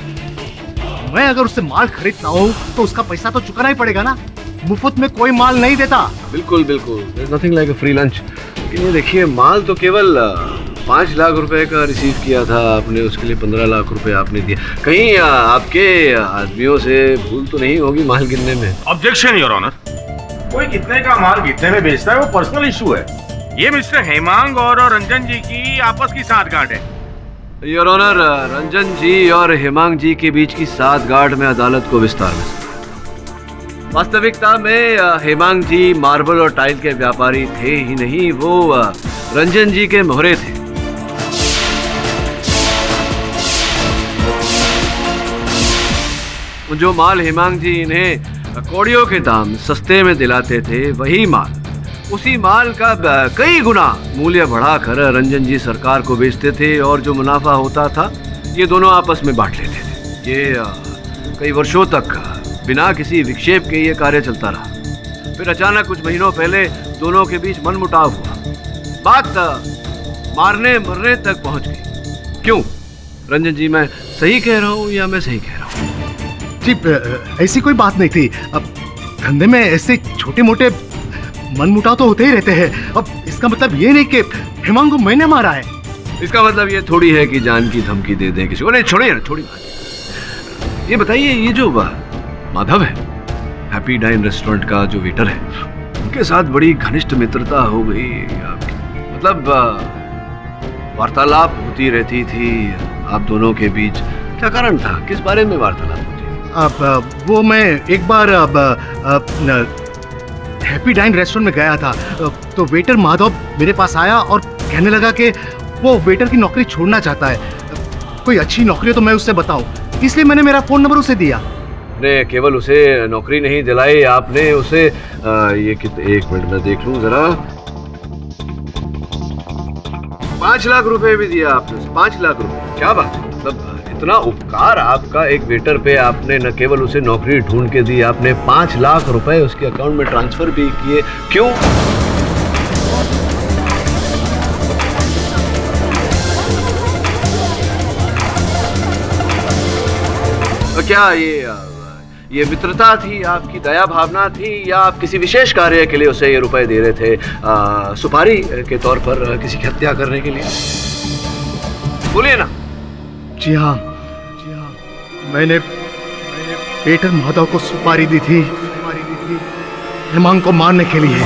मैं अगर उससे माल खरीदता हूँ तो उसका पैसा तो चुकाना ही पड़ेगा ना। मुफ्त में कोई माल नहीं देता। बिल्कुल बिल्कुल, there's nothing like a free lunch। लेकिन ये देखिए, माल तो केवल 5 लाख रुपए का रिसीव किया था आपने, उसके लिए 15 लाख रुपए आपने दिए। कहीं आपके आदमियों से भूल तो नहीं होगी माल गिनने में? Objection your honour. कोई कितने का माल कितने में बेचता है वो पर्सनल इशू है। ये मिस्टर हेमांग और रंजन जी की आपस की साठगांठ है। योर ऑनर, रंजन जी और हेमांग जी के बीच की साठगांठ में अदालत को विस्तार में वास्तविकता में हेमांग जी मार्बल और टाइल के व्यापारी थे ही नहीं, वो रंजन जी के मोहरे थे। जो माल हेमांग जी इन्हें कौड़ियों के दाम सस्ते में दिलाते थे, वही माल, उसी माल का कई गुना मूल्य बढ़ाकर रंजन जी सरकार को बेचते थे और जो मुनाफा होता था ये दोनों आपस में बांट लेते थे। ये कई वर्षों तक बिना किसी विक्षेप के ये कार्य चलता रहा। फिर अचानक कुछ महीनों पहले दोनों के बीच मनमुटाव हुआ, बात मारने मरने तक पहुंच गई। क्यों रंजन जी, मैं सही कह रहा हूं या मैं सही कह रहा हूं? जी, ऐसी कोई बात नहीं थी। अब धंधे में ऐसे छोटे मोटे मनमुटाव तो होते ही रहते हैं। अब इसका मतलब ये नहीं कि हेमांग को मैंने मारा है। इसका मतलब ये थोड़ी है कि जान की धमकी दे दें किसी को। नहीं, छोड़िए ना, छोड़ी बात। ये बताइए, ये जो माधव है, हैप्पी डाइन रेस्टोरेंट का जो वेटर है, उनके साथ बड़ी घनिष्ठ मित्रता हो गई आपकी? मतलब वार्तालाप होती रहती थी आप दोनों के बीच, क्या कारण था? किस बारे में वार्तालाप होती थी? अब वो मैं एक बार हैप्पी डाइन रेस्टोरेंट में गया था, तो वेटर माधव मेरे पास आया और कहने लगा कि वो वेटर की नौकरी छोड़ना चाहता है। कोई अच्छी नौकरी हो तो मैं उससे बताऊं, इसलिए मैंने मेरा फोन नंबर उसे दिया। आपने केवल उसे नौकरी नहीं दिलाई, आपने उसे ये कितने, 1 मिनट में देख लूं जरा, 5 लाख रुपए भी दिया आपने उसे। 5 लाख रुपए, क्या बात है। मतलब इतना उपकार आपका एक वेटर पे, आपने न केवल उसे नौकरी ढूंढ के दी, आपने 5 लाख रुपए उसके अकाउंट में ट्रांसफर भी किए। क्यों? तो क्या ये मित्रता थी, आपकी दया भावना थी, या आप किसी विशेष कार्य के लिए उसे ये रुपए दे रहे थे, सुपारी के तौर पर किसी की हत्या करने के लिए? बोलिए ना, जी हाँ, मैंने पेटर माधव को सुपारी दी थी हेमांग को मारने के लिए।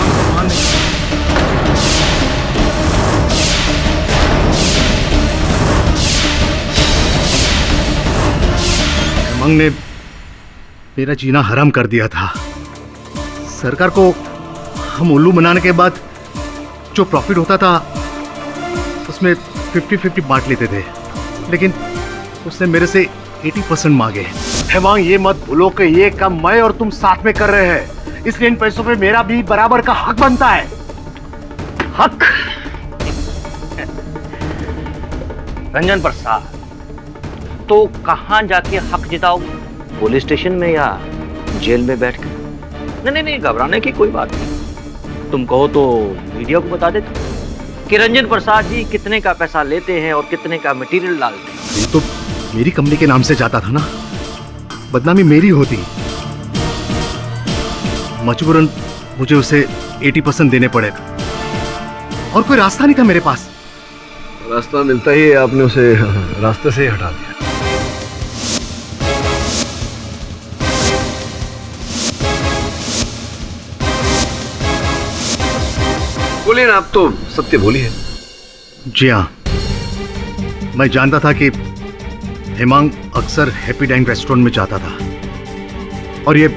हेमांग ने मेरा जीना हराम कर दिया था। सरकार को हम उल्लू बनाने के बाद जो प्रॉफिट होता था उसमें 50-50 बांट लेते थे, लेकिन उसने मेरे से 80% मांगे। हेमांग, ये मत भूलो कि ये काम मैं और तुम साथ में कर रहे हैं, इसलिए इन पैसों पे मेरा भी बराबर का हक बनता है। हक? रंजन प्रसाद, तो कहां जाके हक जिताओगे? पुलिस स्टेशन में या जेल में बैठकर? नहीं, घबराने की कोई बात नहीं। तुम कहो तो मीडिया को बता देते कि रंजन प्रसाद जी कितने का पैसा लेते हैं और कितने का मटेरियल डालते हैं। ये तो मेरी कंपनी के नाम से जाता था ना, बदनामी मेरी होती। मजबूरन मुझे उसे 80% देने पड़े और कोई रास्ता नहीं था मेरे पास। रास्ता मिलता ही आपने उसे रास्ते से ही हटा दिया। बोलिए ना, आप तो सत्य बोलिए। जी हाँ, मैं जानता था कि हेमांग अक्सर हैप्पी डाइन रेस्टोरेंट में जाता था और ये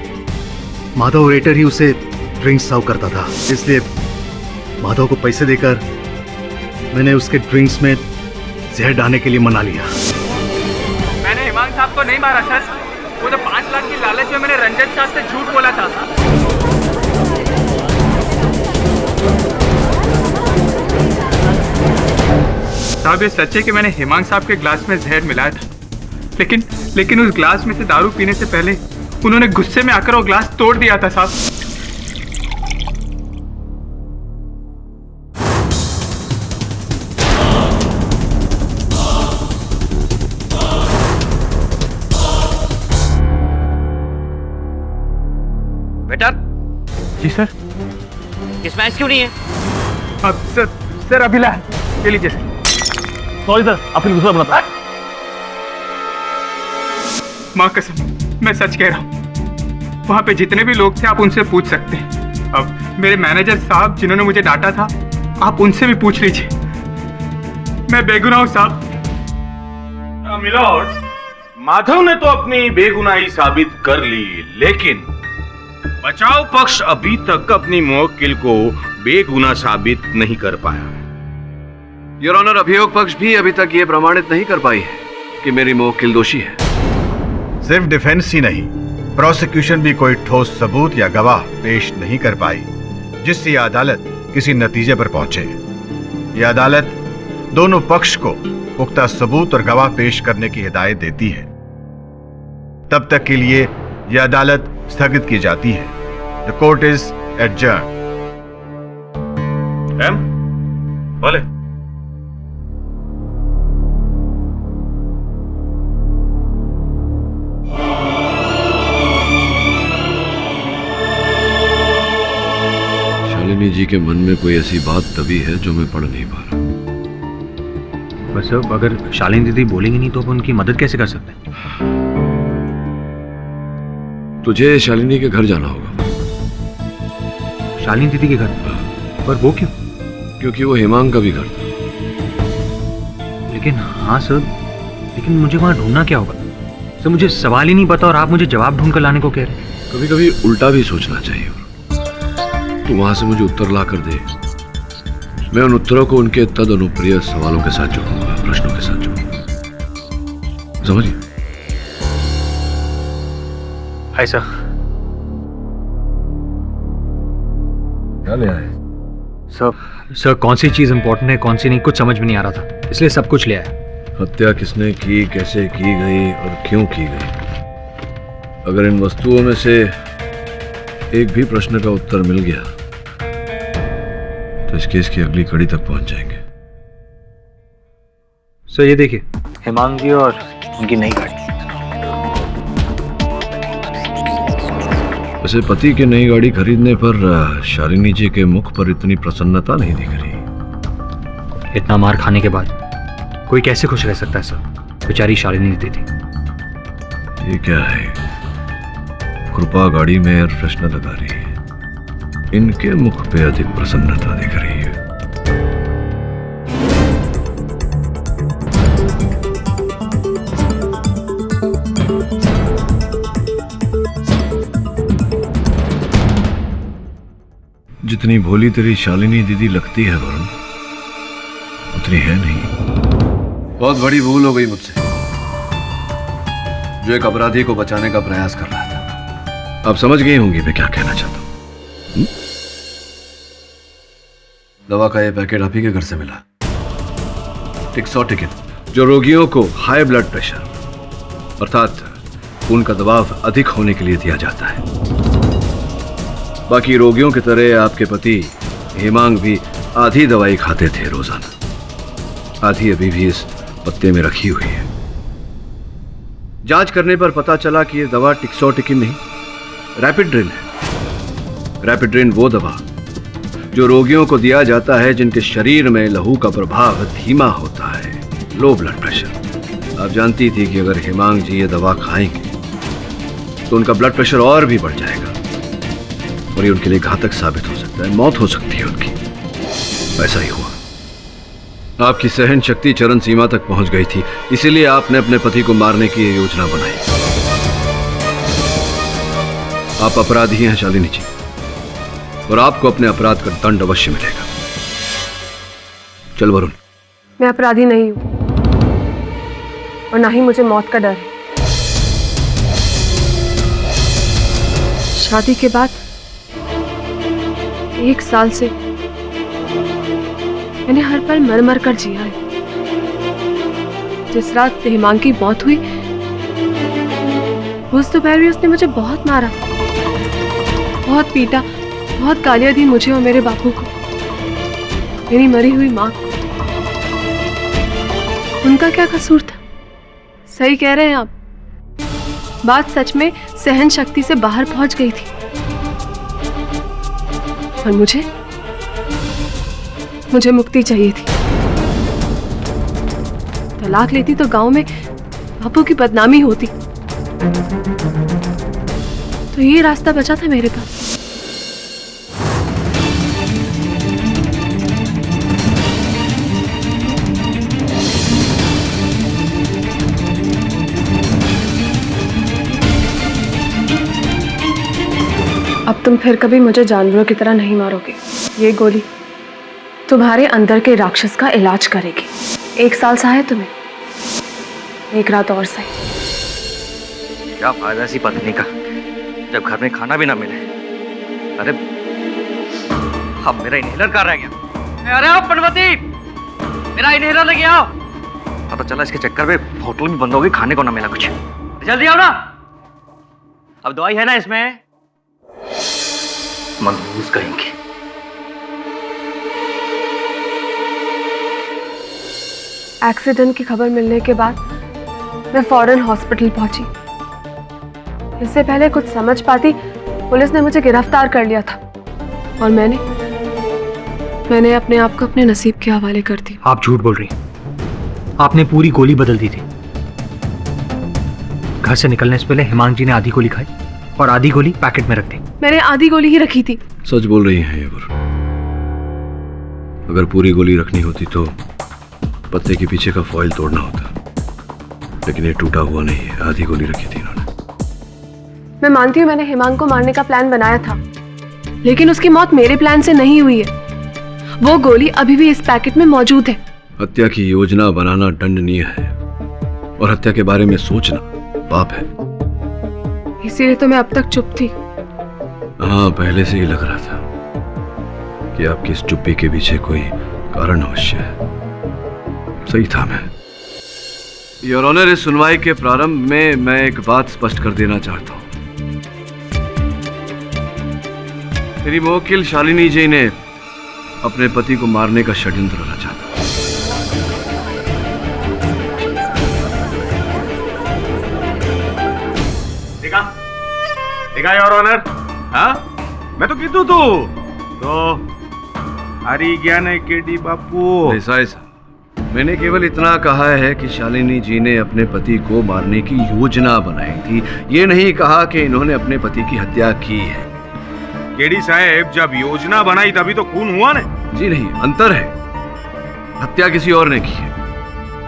माधव वेटर ही उसे ड्रिंक्स सर्व करता था, इसलिए माधव को पैसे देकर मैंने उसके ड्रिंक्स में जहर डालने के लिए मना लिया। मैंने हेमांग साहब को नहीं मारा सर, वो तो 5 लाख की लालच में मैंने रंजन साहब से झूठ बोला था। साहब, ये सच है कि मैंने हेमांग साहब के ग्लास में जहर मिलाया था, लेकिन उस ग्लास में से दारू पीने से पहले उन्होंने गुस्से में आकर वो ग्लास तोड़ दिया था साहब। बेटा। जी सर। इसमें आइस क्यों नहीं है? अब सर अभिला ले लीजिए सर। सॉरी सर, आपने दूसरा बनाता। माँ कसम, मैं सच कह रहा हूँ। वहाँ पे जितने भी लोग थे आप उनसे पूछ सकते हैं। अब मेरे मैनेजर साहब जिन्होंने मुझे डांटा था, आप उनसे भी पूछ लीजिए। मैं बेगुनाह हूँ साहब। मिलॉर्ड, माधव ने तो अपनी बेगुनाही साबित कर ली, लेकिन बचाव पक्ष अभी तक अपनी मुवक्किल को बेगुनाह साबित नहीं कर पाया। योर ऑनर, अभियोग पक्ष भी अभी तक ये प्रमाणित नहीं कर पाई है कि मेरी मुवक्किल दोषी है। सिर्फ डिफेंस ही नहीं, प्रोसिक्यूशन भी कोई ठोस सबूत या गवाह पेश नहीं कर पाई जिससे यह अदालत किसी नतीजे पर पहुंचे। यह अदालत दोनों पक्ष को पुख्ता सबूत और गवाह पेश करने की हिदायत देती है। तब तक के लिए यह अदालत स्थगित की जाती है। The court is adjourn. बोले। शालिनी जी के मन में कोई ऐसी बात दबी है जो मैं पढ़ नहीं पा रहा। बस अब अगर शालिनी दीदी बोलेंगी नहीं तो अपन उनकी मदद कैसे कर सकते हैं? तुझे शालिनी के घर जाना होगा। शालिनी दीदी के घर? पर वो क्यों? क्योंकि वो हेमांग का भी घर था। लेकिन हाँ सर, लेकिन मुझे वहां ढूंढना क्या होगा? सर मुझे सवाल ही नहीं पता और आप मुझे जवाब ढूंढ कर लाने को कह रहे हैं। कभी कभी उल्टा भी सोचना चाहिए। तू वहां से मुझे उत्तर ला कर दे, मैं उन उत्तरों को उनके तद अनुप्रिय सवालों के साथ जोड़ूंगा, प्रश्नों के साथ जोड़ूंगा। समझिए? Hi sir. क्या ले आए? सर कौन सी चीज इंपॉर्टेंट है कौन सी नहीं कुछ समझ में नहीं आ रहा था, इसलिए सब कुछ ले आया। हत्या किसने की, कैसे की गई और क्यों की गई? अगर इन वस्तुओं में से एक भी प्रश्न का उत्तर मिल गया तो इस केस की अगली कड़ी तक पहुंच जाएंगे। सर ये देखिए, हेमांग जी और उनकी नई गाड़ी। वैसे पति की नई गाड़ी खरीदने पर शालिनी जी के मुख पर इतनी प्रसन्नता नहीं दिख रही। इतना मार खाने के बाद कोई कैसे खुश रह सकता है सर? बेचारी शालिनी दीदी। ये क्या है? कृपा गाड़ी में एयर फ्रेशनर लगा रही है। इनके मुख पे अधिक प्रसन्नता दिख रही है। जितनी भोली तेरी शालिनी दीदी लगती है वरुण, उतनी है नहीं। बहुत बड़ी भूल हो गई मुझसे, जो एक अपराधी को बचाने का प्रयास कर रहा था। आप समझ गई होंगी मैं क्या कहना चाहता हूं। दवा का ये पैकेट आप ही के घर से मिला। टिक्सोटिकिन, जो रोगियों को हाई ब्लड प्रेशर अर्थात खून का दबाव अधिक होने के लिए दिया जाता है। बाकी रोगियों की तरह आपके पति हेमांग भी आधी दवाई खाते थे रोजाना, आधी अभी भी इस पत्ते में रखी हुई है। जांच करने पर पता चला कि यह दवा टिक्सोटिकिन नहीं, रैपिड्रिन है। रैपिड्रिन वो दवा जो रोगियों को दिया जाता है जिनके शरीर में लहू का प्रभाव धीमा होता है, लो ब्लड प्रेशर। आप जानती थी कि अगर हेमांग जी ये दवा खाएंगे तो उनका ब्लड प्रेशर और भी बढ़ जाएगा और ये उनके लिए घातक साबित हो सकता है, मौत हो सकती है उनकी। ऐसा ही हुआ। आपकी सहन शक्ति चरम सीमा तक पहुंच गई थी, इसीलिए आपने अपने पति को मारने की ये योजना बनाई। आप अपराधी हैं शालिनी जी, और आपको अपने अपराध का दंड अवश्य मिलेगा। चल वरुण। मैं अपराधी नहीं हूं और ना ही मुझे मौत का डर है। शादी के बाद 1 साल से मैंने हर पल मर मर कर जिया है। जिस रात हेमांग की मौत हुई उस दोपहर भी उसने मुझे बहुत मारा, बहुत पीटा, बहुत गालियां दी मुझे और मेरे बापू को, मेरी मरी हुई माँ को। उनका क्या कसूर था? सही कह रहे हैं आप, बात सच में सहन शक्ति से बाहर पहुंच गई थी। और मुझे मुक्ति चाहिए थी। तलाक लेती तो गांव में बापू की बदनामी होती, तो ये रास्ता बचा था मेरे पास। अब तुम फिर कभी मुझे जानवरों की तरह नहीं मारोगे। ये गोली तुम्हारे अंदर के राक्षस का इलाज करेगी। 1 साल सहा है तुम्हें, 1 रात और सही। क्या फायदा ऐसी पत्नी का जब घर में खाना भी ना मिले। अरे अब मेरा इनहेलर कहाँ रह गया? अरे आओ पनवती, मेरा इनहेलर लेके आओ। पता चला इसके चक्कर में होटल भी बंद हो गई, खाने को ना मिला कुछ। जल्दी आओ ना। अब दवाई है ना इसमें? मनहूस कहेंगे। एक्सीडेंट की खबर मिलने के बाद मैं फौरन हॉस्पिटल पहुंची। इससे पहले कुछ समझ पाती पुलिस ने मुझे गिरफ्तार कर लिया था और मैंने अपने आप को अपने नसीब के हवाले कर दी। आप झूठ बोल रही हैं। आपने पूरी गोली बदल दी थी। घर से निकलने से पहले हेमांग जी ने आधी गोली खाई और आधी गोली पैकेट में रख दी। मैंने आधी गोली ही रखी थी। सच बोल रही हैं ये वरुण। अगर पूरी गोली रखनी होती तो पत्ते के पीछे का फॉइल तोड़ना होता, लेकिन ये टूटा हुआ नहीं है, आधी गोली रखी थी इन्होंने। मैं मानती हूँ मैंने हेमांग को मारने का प्लान बनाया था, लेकिन उसकी मौत मेरे प्लान से नहीं हुई है। वो गोली अभी भी इस पैकेट में मौजूद है। हत्या की योजना बनाना दंडनीय है और हत्या के बारे में सोचना पाप है। इसीलिए तो मैं अब तक चुप थी। हाँ, पहले से ही लग रहा था कि आपकी इस चुप्पी के पीछे कोई कारण अवश्य है। सही था मैं। योर ऑनर, इस सुनवाई के प्रारंभ में मैं एक बात स्पष्ट कर देना चाहता हूं। मेरी मुवक्किल शालिनी जी ने अपने पति को मारने का षड्यंत्र रचा था। देखा योर ऑनर? हाँ, मैं तो कीधु तू तो हारी गया ने केडी बापू। देसाई साहब, मैंने केवल इतना कहा है कि शालिनी जी ने अपने पति को मारने की योजना बनाई थी। ये नहीं कहा कि इन्होंने अपने पति की हत्या की है। केडी साहब, जब योजना बनाई तभी तो खून हुआ ना। जी नहीं, अंतर है। हत्या किसी और ने की है।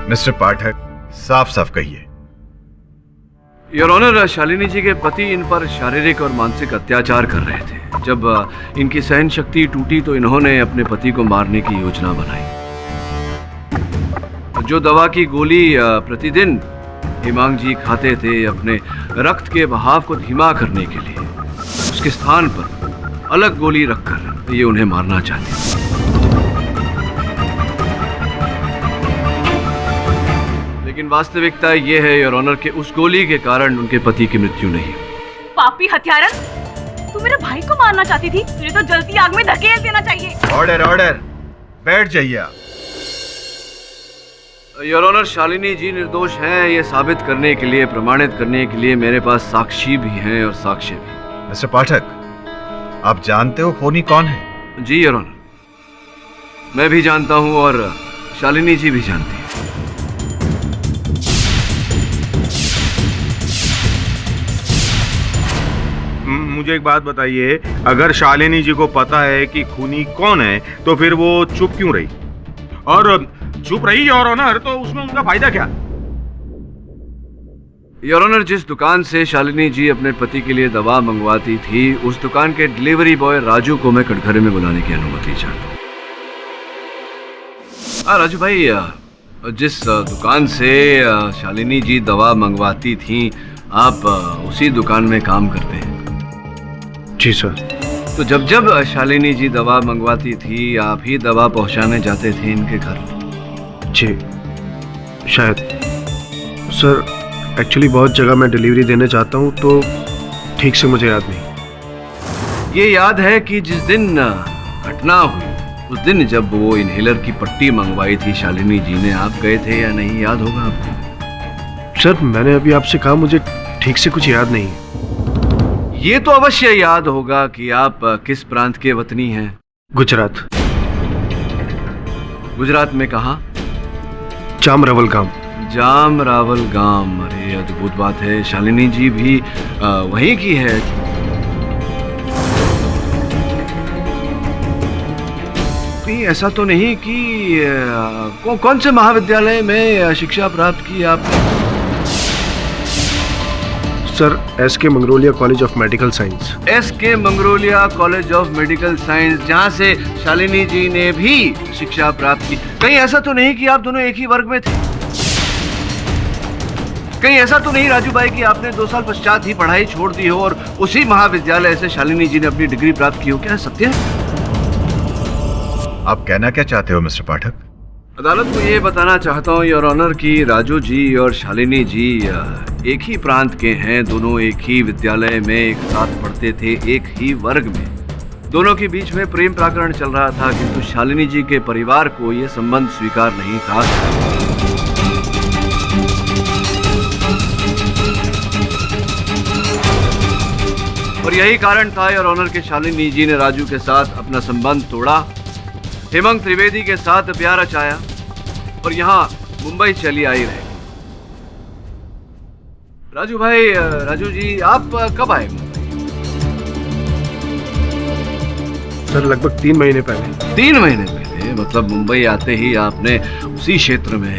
मिस्टर पाठक, साफ साफ कहिए। योर ऑनर, शालिनी जी के पति इन पर शारीरिक और मानसिक अत्याचार कर रहे थे। जब इनकी सहन शक्ति टूटी तो इन्होंने अपने पति को मारने की योजना बनाई। जो दवा की गोली प्रतिदिन हिमांग जी खाते थे अपने रक्त के बहाव को धीमा करने के लिए, उसके स्थान पर अलग गोली रखकर ये उन्हें मारना चाहते थे। लेकिन वास्तविकता ये है योर ऑनर कि उस गोली के कारण उनके पति की मृत्यु नहीं हुई। पापी हत्यारन, तू मेरे भाई को मारना चाहती थी, तुझे तो जलती आग में धकेल देना चाहिए। ऑर्डर ऑर्डर, बैठ जाइए आप। योर ऑनर, शालिनी जी निर्दोष हैं ये साबित करने के लिए, प्रमाणित करने के लिए मेरे पास साक्षी भी हैं और साक्ष्य भी। मिस्टर पाठक, आप जानते हो खूनी कौन है? जी योर ऑनर, मैं भी जानता हूं और शालिनी जी भी जानती है। मुझे एक बात बताइए, अगर शालिनी जी को पता है कि खूनी कौन है तो फिर वो चुप क्यों रही? और चुप रही योर ऑनर तो उसमें उनका फायदा क्या? योर ऑनर, जिस दुकान से शालिनी जी अपने पति के लिए दवा मंगवाती थी, उस दुकान के डिलीवरी बॉय राजू को मैं कटघरे में बुलाने की अनुमति चाहता हूँ। राजू भाई, जिस दुकान से शालिनी जी दवा मंगवाती थी, आप उसी दुकान में काम करते हैं? जी सर। तो जब जब शालिनी जी दवा मंगवाती थी, आप ही दवा पहुंचाने जाते थे इनके घर? जी शायद सर, एक्चुअली बहुत जगह मैं डिलीवरी देने जाता हूँ तो ठीक से मुझे याद नहीं। ये याद है कि जिस दिन घटना हुई उस दिन जब वो इनहेलर की पट्टी मंगवाई थी शालिनी जी ने, आप गए थे या नहीं, याद होगा आपको? सर, मैंने अभी आपसे कहा मुझे ठीक से कुछ याद नहीं। ये तो अवश्य याद होगा कि आप किस प्रांत के वतनी हैं? गुजरात। गुजरात में कहाँ? जामरावल गांव। जामरावल गांव, अरे अद्भुत बात है। शालिनी जी भी वहीं की है। कहीं ऐसा तो नहीं कि कौन से महाविद्यालय में शिक्षा प्राप्त की आपने? Sir, SK Mangrolia college of medical science. SK Mangrolia college of medical science, जहाँ से शालिनी जी ने भी शिक्षा प्राप्त की। कहीं ऐसा तो नहीं कि आप दोनों एक ही वर्ग में थे? कहीं ऐसा तो नहीं राजू भाई कि आपने 2 साल पश्चात ही पढ़ाई छोड़ दी हो और उसी महाविद्यालय से शालिनी जी ने अपनी डिग्री प्राप्त की हो? क्या सत्य है? आप कहना क्या चाहते हो मिस्टर पाठक? अदालत को ये बताना चाहता हूँ योर ऑनर कि राजू जी और शालिनी जी एक ही प्रांत के हैं। दोनों एक ही विद्यालय में एक साथ पढ़ते थे, एक ही वर्ग में। दोनों के बीच में प्रेम प्रकरण चल रहा था, किंतु शालिनी जी के परिवार को यह संबंध स्वीकार नहीं था। और यही कारण था योर ऑनर के शालिनी जी ने राजू के साथ अपना संबंध तोड़ा, हेमंत त्रिवेदी के साथ प्यार रचाया और यहाँ मुंबई चली आई रहे। राजू भाई, राजू जी, आप कब आए मुंबई? सर, लगभग 3 महीने पहले। 3 महीने पहले? मतलब मुंबई आते ही आपने उसी क्षेत्र में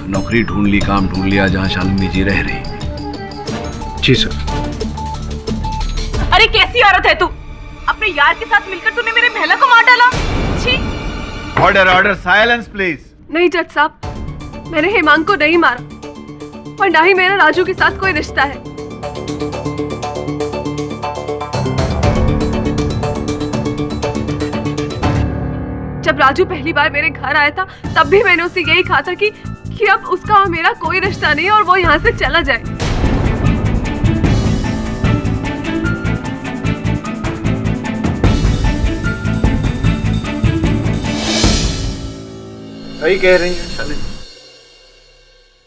नौकरी ढूंढ ली, काम ढूंढ लिया जहाँ शालिनी जी रह रही? जी सर। अरे कैसी औरत है तू? अपने यार के साथ मिलकर तूने मेरे महला को मार डाला। छी! Order order, silence please. नहीं जज साहब, मैंने हेमांग को नहीं मारा और ना ही मेरा राजू के साथ कोई रिश्ता है। जब राजू पहली बार मेरे घर आया था तब भी मैंने उसे यही कहा था कि अब उसका और मेरा कोई रिश्ता नहीं और वो यहाँ से चला जाए। सही कह रही हैं शालिनी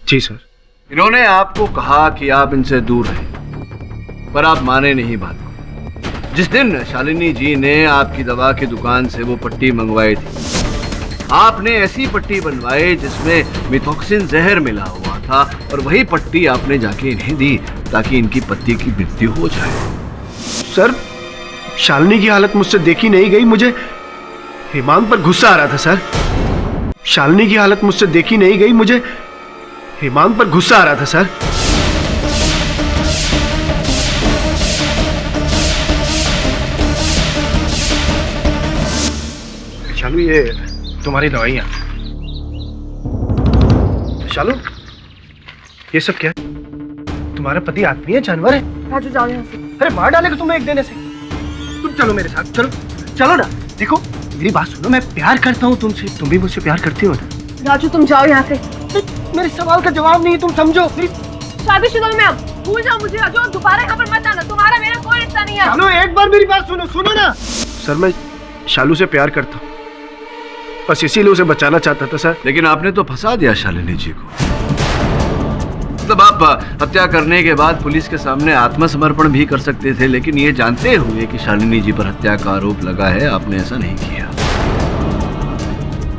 जी सर। इन्होंने आपको कहा कि आप इनसे दूर रहें, पर आप माने नहीं बात को। जिस दिन शालिनी जी ने आपकी दवा की दुकान से वो पट्टी मंगवाई थी, आपने ऐसी पट्टी बनवाई जिसमें मिथॉक्सिन जहर मिला हुआ था और वही पट्टी आपने जाके इन्हें दी ताकि इनकी पति की मृत्यु हो जाए। सर, शालिनी की हालत मुझसे देखी नहीं गई, मुझे हिमांग पर गुस्सा आ रहा था सर। शालिनी की हालत मुझसे देखी नहीं गई, मुझे हिमांग पर गुस्सा आ रहा था सर। शालू, ये तुम्हारी दवाइयाँ। शालू, ये सब क्या है? तुम्हारा पति आदमी है, जानवर है? राजू जाओ यहाँ से। अरे मार डालेगा तुम्हें एक देने से। तुम चलो मेरे साथ, चलो चलो ना। देखो मेरी बात सुनो, मैं प्यार करता हूँ तुमसे, तुम भी मुझसे प्यार करती हो ना? राजू तुम जाओ यहाँ से। मेरे सवाल का जवाब नहीं, तुम समझो। शादीशुदा में अब भूल जाओ मुझे। राजू दोबारा यहाँ पर मत आना, तुम्हारा मेरा कोई रिश्ता नहीं है। चलो एक बार मेरी बात सुनो, सुनो ना। सर, मैं शालू से प्यार करता हूँ, बस इसीलिए उसे बचाना चाहता था सर। लेकिन आपने तो फंसा दिया शालिनी जी को। मतलब आप हत्या करने के बाद पुलिस के सामने आत्मसमर्पण भी कर सकते थे, लेकिन ये जानते हुए कि शालिनी जी पर हत्या का आरोप लगा है, आपने ऐसा नहीं किया।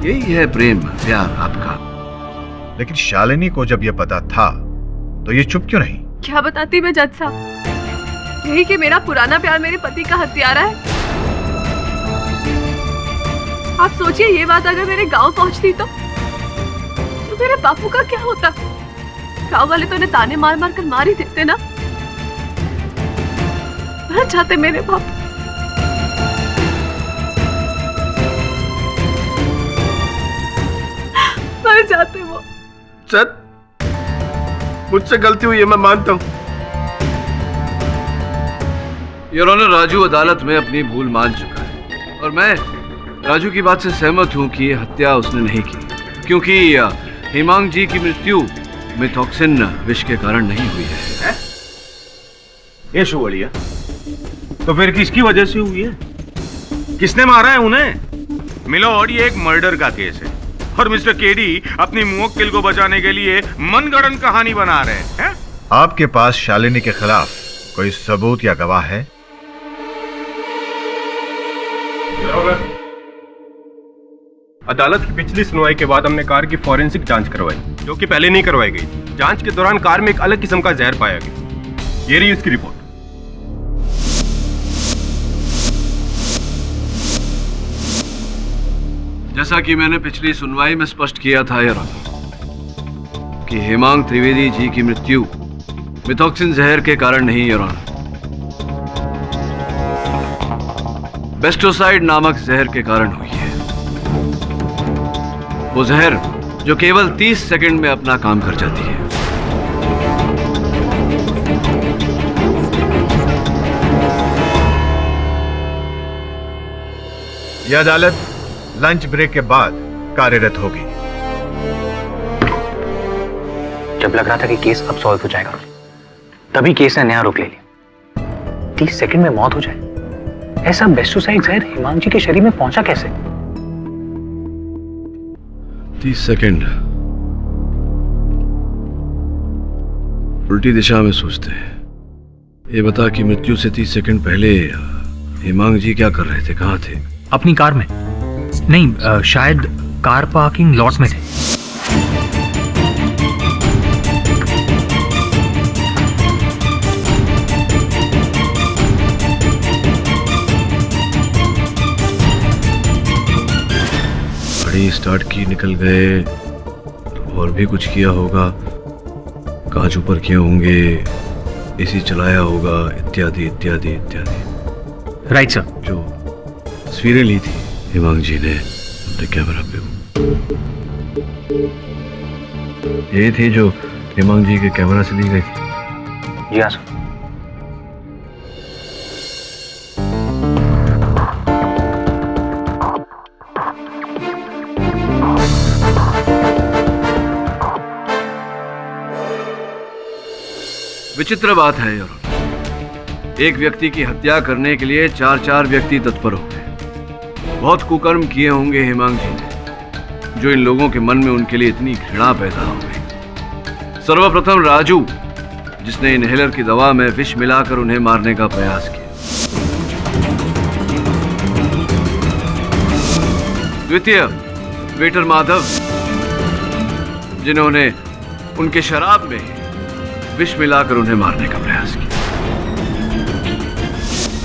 यही है प्रेम, प्यार आपका। लेकिन शालिनी को जब यह पता था तो ये चुप क्यों नहीं? क्या बताती मैं जज साहब, यही कि मेरा पुराना प्यार मेरे पति का हत्यारा है। आप सोचिए, ये बात अगर मेरे गांव पहुंचती तो मेरे बापू का क्या होता? गांव वाले तो उन्हें ताने मार मार कर मार ही देते ना। मर जाते मेरे बापू। मर जाते वो। सर, मुझसे गलती हुई है, मैं मानता हूँ। योर ऑनर, राजू अदालत में अपनी भूल मान चुका है और मैं राजू की बात से सहमत हूं कि ये हत्या उसने नहीं की, क्योंकि हिमांग जी की मृत्यु मिथॉक्सिन विष के कारण नहीं हुई है। ये शुवलिया, तो फिर किसकी वजह से हुई है? किसने मारा है उन्हें? मिलोड, ये एक मर्डर का केस है और मिस्टर केडी अपनी मुवक्किल को बचाने के लिए मनगढ़ंत कहानी बना रहे हैं। आपके पास शालिनी के खिलाफ कोई सबूत या गवाह है? अदालत की पिछली सुनवाई के बाद हमने कार की फॉरेंसिक जांच करवाई, जो कि पहले नहीं करवाई गई। जांच के दौरान कार में एक अलग किस्म का जहर पाया गया। ये रही उसकी रिपोर्ट। जैसा कि मैंने पिछली सुनवाई में स्पष्ट किया था योर ऑनर कि हिमांग त्रिवेदी जी की मृत्यु मिथॉक्सिन जहर के कारण नहीं योर ऑनर, बेस्टोसाइड नामक जहर के कारण हुई है। वो जहर जो केवल 30 सेकंड में अपना काम कर जाती है। यह अदालत लंच ब्रेक के बाद कार्यरत होगी। जब लग रहा था कि केस अब सॉल्व हो जाएगा, तभी केस ने नया रुख ले लिया। 30 सेकंड में मौत हो जाए, ऐसा बेस्टोसाइड जहर हिमांग जी के शरीर में पहुंचा कैसे? 30 सेकंड उल्टी दिशा में सोचते हैं। ये बता कि मृत्यु से 30 सेकंड पहले हिमांग जी क्या कर रहे थे, कहाँ थे? अपनी कार में नहीं, शायद कार पार्किंग लॉट में थे। गाड़ी स्टार्ट की, निकल गए तो और भी कुछ किया होगा, कांच ऊपर किए होंगे, एसी चलाया होगा, इत्यादि इत्यादि इत्यादि। Right sir. जो तस्वीरें ली थी हिमांग जी ने अपने कैमरा पे, ये थी जो हिमांग जी के कैमरा से ली गई थी? जी हाँ सर। विचित्र बात है यार, एक व्यक्ति की हत्या करने के लिए 4 व्यक्ति तत्पर हो गए। बहुत कुकर्म किए होंगे हिमांग जी ने, जो इन लोगों के मन में उनके लिए इतनी घृणा पैदा हो गई। सर्वप्रथम राजू, जिसने इनहेलर की दवा में विष मिलाकर उन्हें मारने का प्रयास किया। द्वितीय वेटर माधव, जिन्होंने उनके शराब में विष मिलाकर उन्हें मारने का प्रयास किया।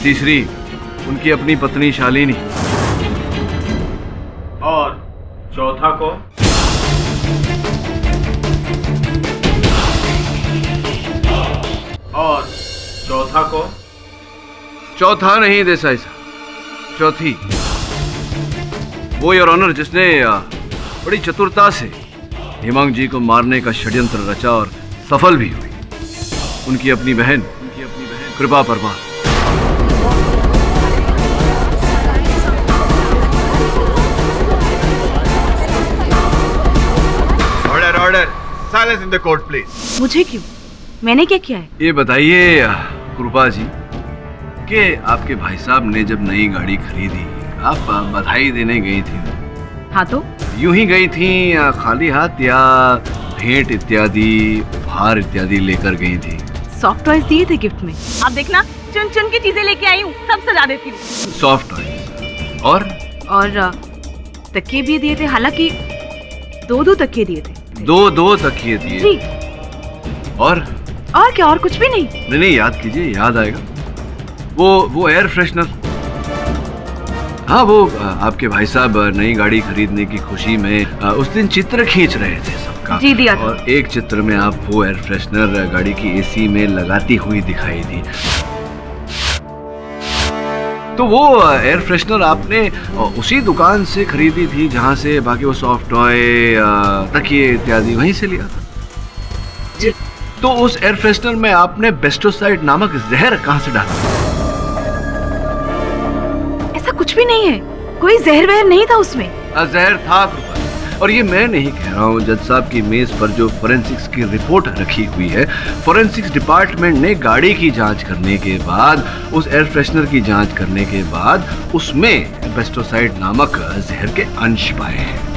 तीसरी, उनकी अपनी पत्नी शालिनी। और चौथा को? और चौथा को? चौथा नहीं देसाई साहब, चौथी वो योर ऑनर जिसने बड़ी चतुरता से हेमांग जी को मारने का षड्यंत्र रचा और सफल भी हुई, उनकी अपनी बहन कृपा Parmar. Order order, silence in the court please. मुझे क्यों? मैंने क्या किया है? ये बताइए कृपा जी कि आपके भाई साहब ने जब नई गाड़ी खरीदी, आप बधाई देने गई थी। हाँ तो यूं ही गई थी खाली हाथ या भेंट इत्यादि उपहार इत्यादि लेकर गई थी? सॉफ्ट टॉयज दिए थे गिफ्ट में। आप देखना चुन चुन की चीजें लेके आई हूँ, सब सजा देती हूँ। सॉफ्ट टॉयज और तकिए भी दिए थे, हालांकि दो तकिए दिए थे। दो तकिए दिए जी। और क्या? और कुछ भी नहीं? नहीं, याद कीजिए, याद आएगा। वो एयर फ्रेशनर। हाँ, वो आपके भाई साहब नई गाड़ी खरीदने की खुशी में उस दिन चित्र खींच रहे थे सबका। जी दिया था। और एक चित्र में आप वो एयर फ्रेशनर गाड़ी की एसी में लगाती हुई दिखाई दी। तो वो एयर फ्रेशनर आपने उसी दुकान से खरीदी थी जहां से बाकी वो सॉफ्ट टॉय, तकिए इत्यादि वहीं से लिया था। तो उस एयर फ्रेशनर में आपने बेस्टोसाइड नामक जहर कहां से डाला? ऐसा कुछ भी नहीं है, कोई जहर वहर नहीं था उसमें। जहर था कृपा। और ये मैं नहीं कह रहा हूँ, जज साहब की मेज पर जो फोरेंसिक्स की रिपोर्ट रखी हुई है, फोरेंसिक्स डिपार्टमेंट ने गाड़ी की जांच करने के बाद, उस एयर फ्रेशनर की जांच करने के बाद उसमें बेस्टोसाइड नामक जहर के अंश पाए हैं।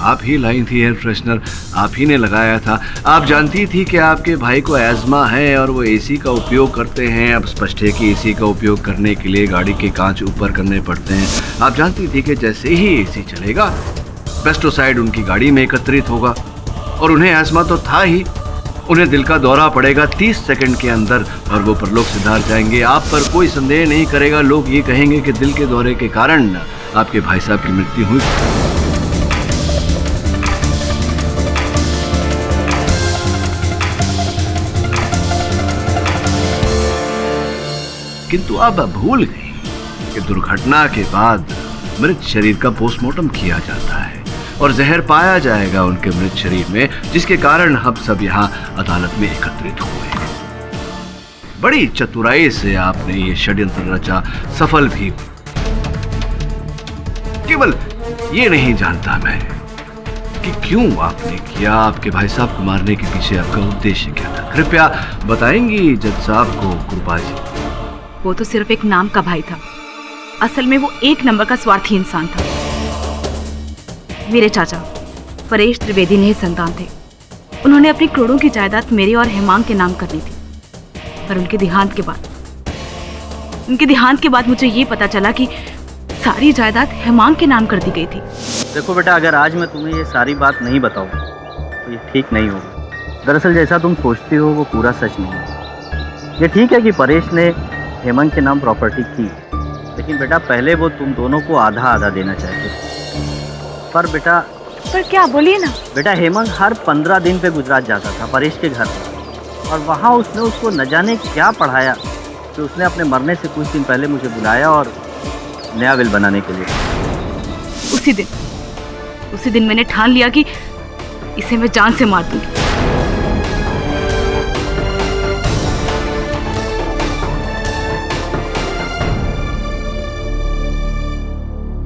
आप ही लाई थी एयर फ्रेशनर, आप ही ने लगाया था। आप जानती थी कि आपके भाई को एज़मा है और वो एसी का उपयोग करते हैं। अब स्पष्ट है कि एसी का उपयोग करने के लिए गाड़ी के कांच ऊपर करने पड़ते हैं। आप जानती थी कि जैसे ही एसी चलेगा, पेस्टिसाइड उनकी गाड़ी में एकत्रित होगा। और उन्हें एज़मा तो था ही, उन्हें दिल का दौरा पड़ेगा 30 सेकंड के अंदर और वो परलोक सिधार जाएंगे। आप पर कोई संदेह नहीं करेगा, लोग ये कहेंगे कि दिल के दौरे के कारण आपके भाई साहब की मृत्यु हुई। किंतु आप भूल गई कि दुर्घटना के बाद मृत शरीर का पोस्टमार्टम किया जाता है और जहर पाया जाएगा उनके मृत शरीर में, जिसके कारण हम सब यहाँ अदालत में एकत्रित हुए हैं। बड़ी चतुराई से आपने ये षड्यंत्र रचा, सफल भी। केवल ये नहीं जानता मैं कि क्यों आपने किया, आपके भाई साहब को मारने के पीछे आपका उद्देश्य क्या था। कृपया बताएंगी जज साहब को कृपा जी। वो तो सिर्फ एक नाम का भाई था, असल में वो एक नंबर का स्वार्थी इंसान था। मेरे चाचा परेश त्रिवेदी ने ही संतान थे। उन्होंने अपनी करोड़ों की जायदाद मेरे और हेमांग के नाम करनी थी, पर उनके देहांत के बाद मुझे ये पता चला कि सारी जायदाद हेमांग के नाम कर दी गई थी। देखो बेटा, अगर आज मैं तुम्हें ये सारी बात नहीं बताऊं तो ये ठीक नहीं होगा। दरअसल जैसा तुम सोचती हो वो पूरा सच नहीं है। ये ठीक है कि परेश ने हेमंत के नाम प्रॉपर्टी की, लेकिन बेटा पहले वो तुम दोनों को आधा आधा देना चाहते थे। पर क्या, बोलिए ना। बेटा हेमंत हर 15 दिन पे गुजरात जाता था परेश के घर, और वहाँ उसने उसको न जाने क्या पढ़ाया कि उसने अपने मरने से कुछ दिन पहले मुझे बुलाया और नया विल बनाने के लिए। उसी दिन मैंने ठान लिया कि इसे मैं जान से मार दूंगी।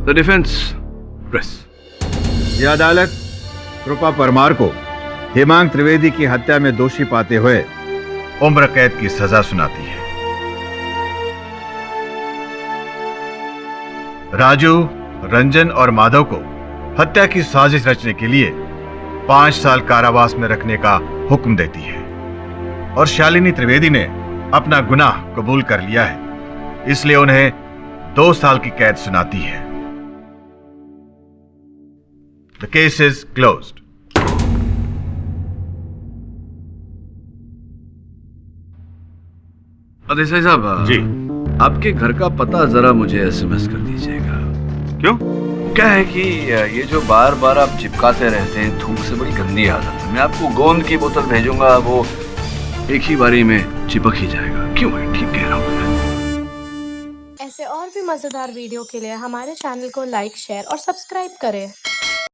The defense, press. यह अदालत कृपा परमार को हेमांग त्रिवेदी की हत्या में दोषी पाते हुए उम्र कैद की सजा सुनाती है। राजू, रंजन और माधव को हत्या की साजिश रचने के लिए 5 साल कारावास में रखने का हुक्म देती है और शालिनी त्रिवेदी ने अपना गुनाह कबूल कर लिया है, इसलिए उन्हें 2 साल की कैद सुनाती है। The case is closed. Desai साहब जी, आपके घर का पता जरा मुझे एसएमएस कर दीजिएगा। क्यों? क्या है कि ये जो बार बार आप चिपकाते रहते हैं, थूक से बड़ी गंदी आदत है। मैं आपको गोंद की बोतल भेजूंगा, वो एक ही बारी में चिपक ही जाएगा। क्यों है? ठीक कह रहा हूँ मैं। ऐसे और भी मजेदार वीडियो के लिए हमारे चैनल को लाइक, शेयर और सब्सक्राइब करें।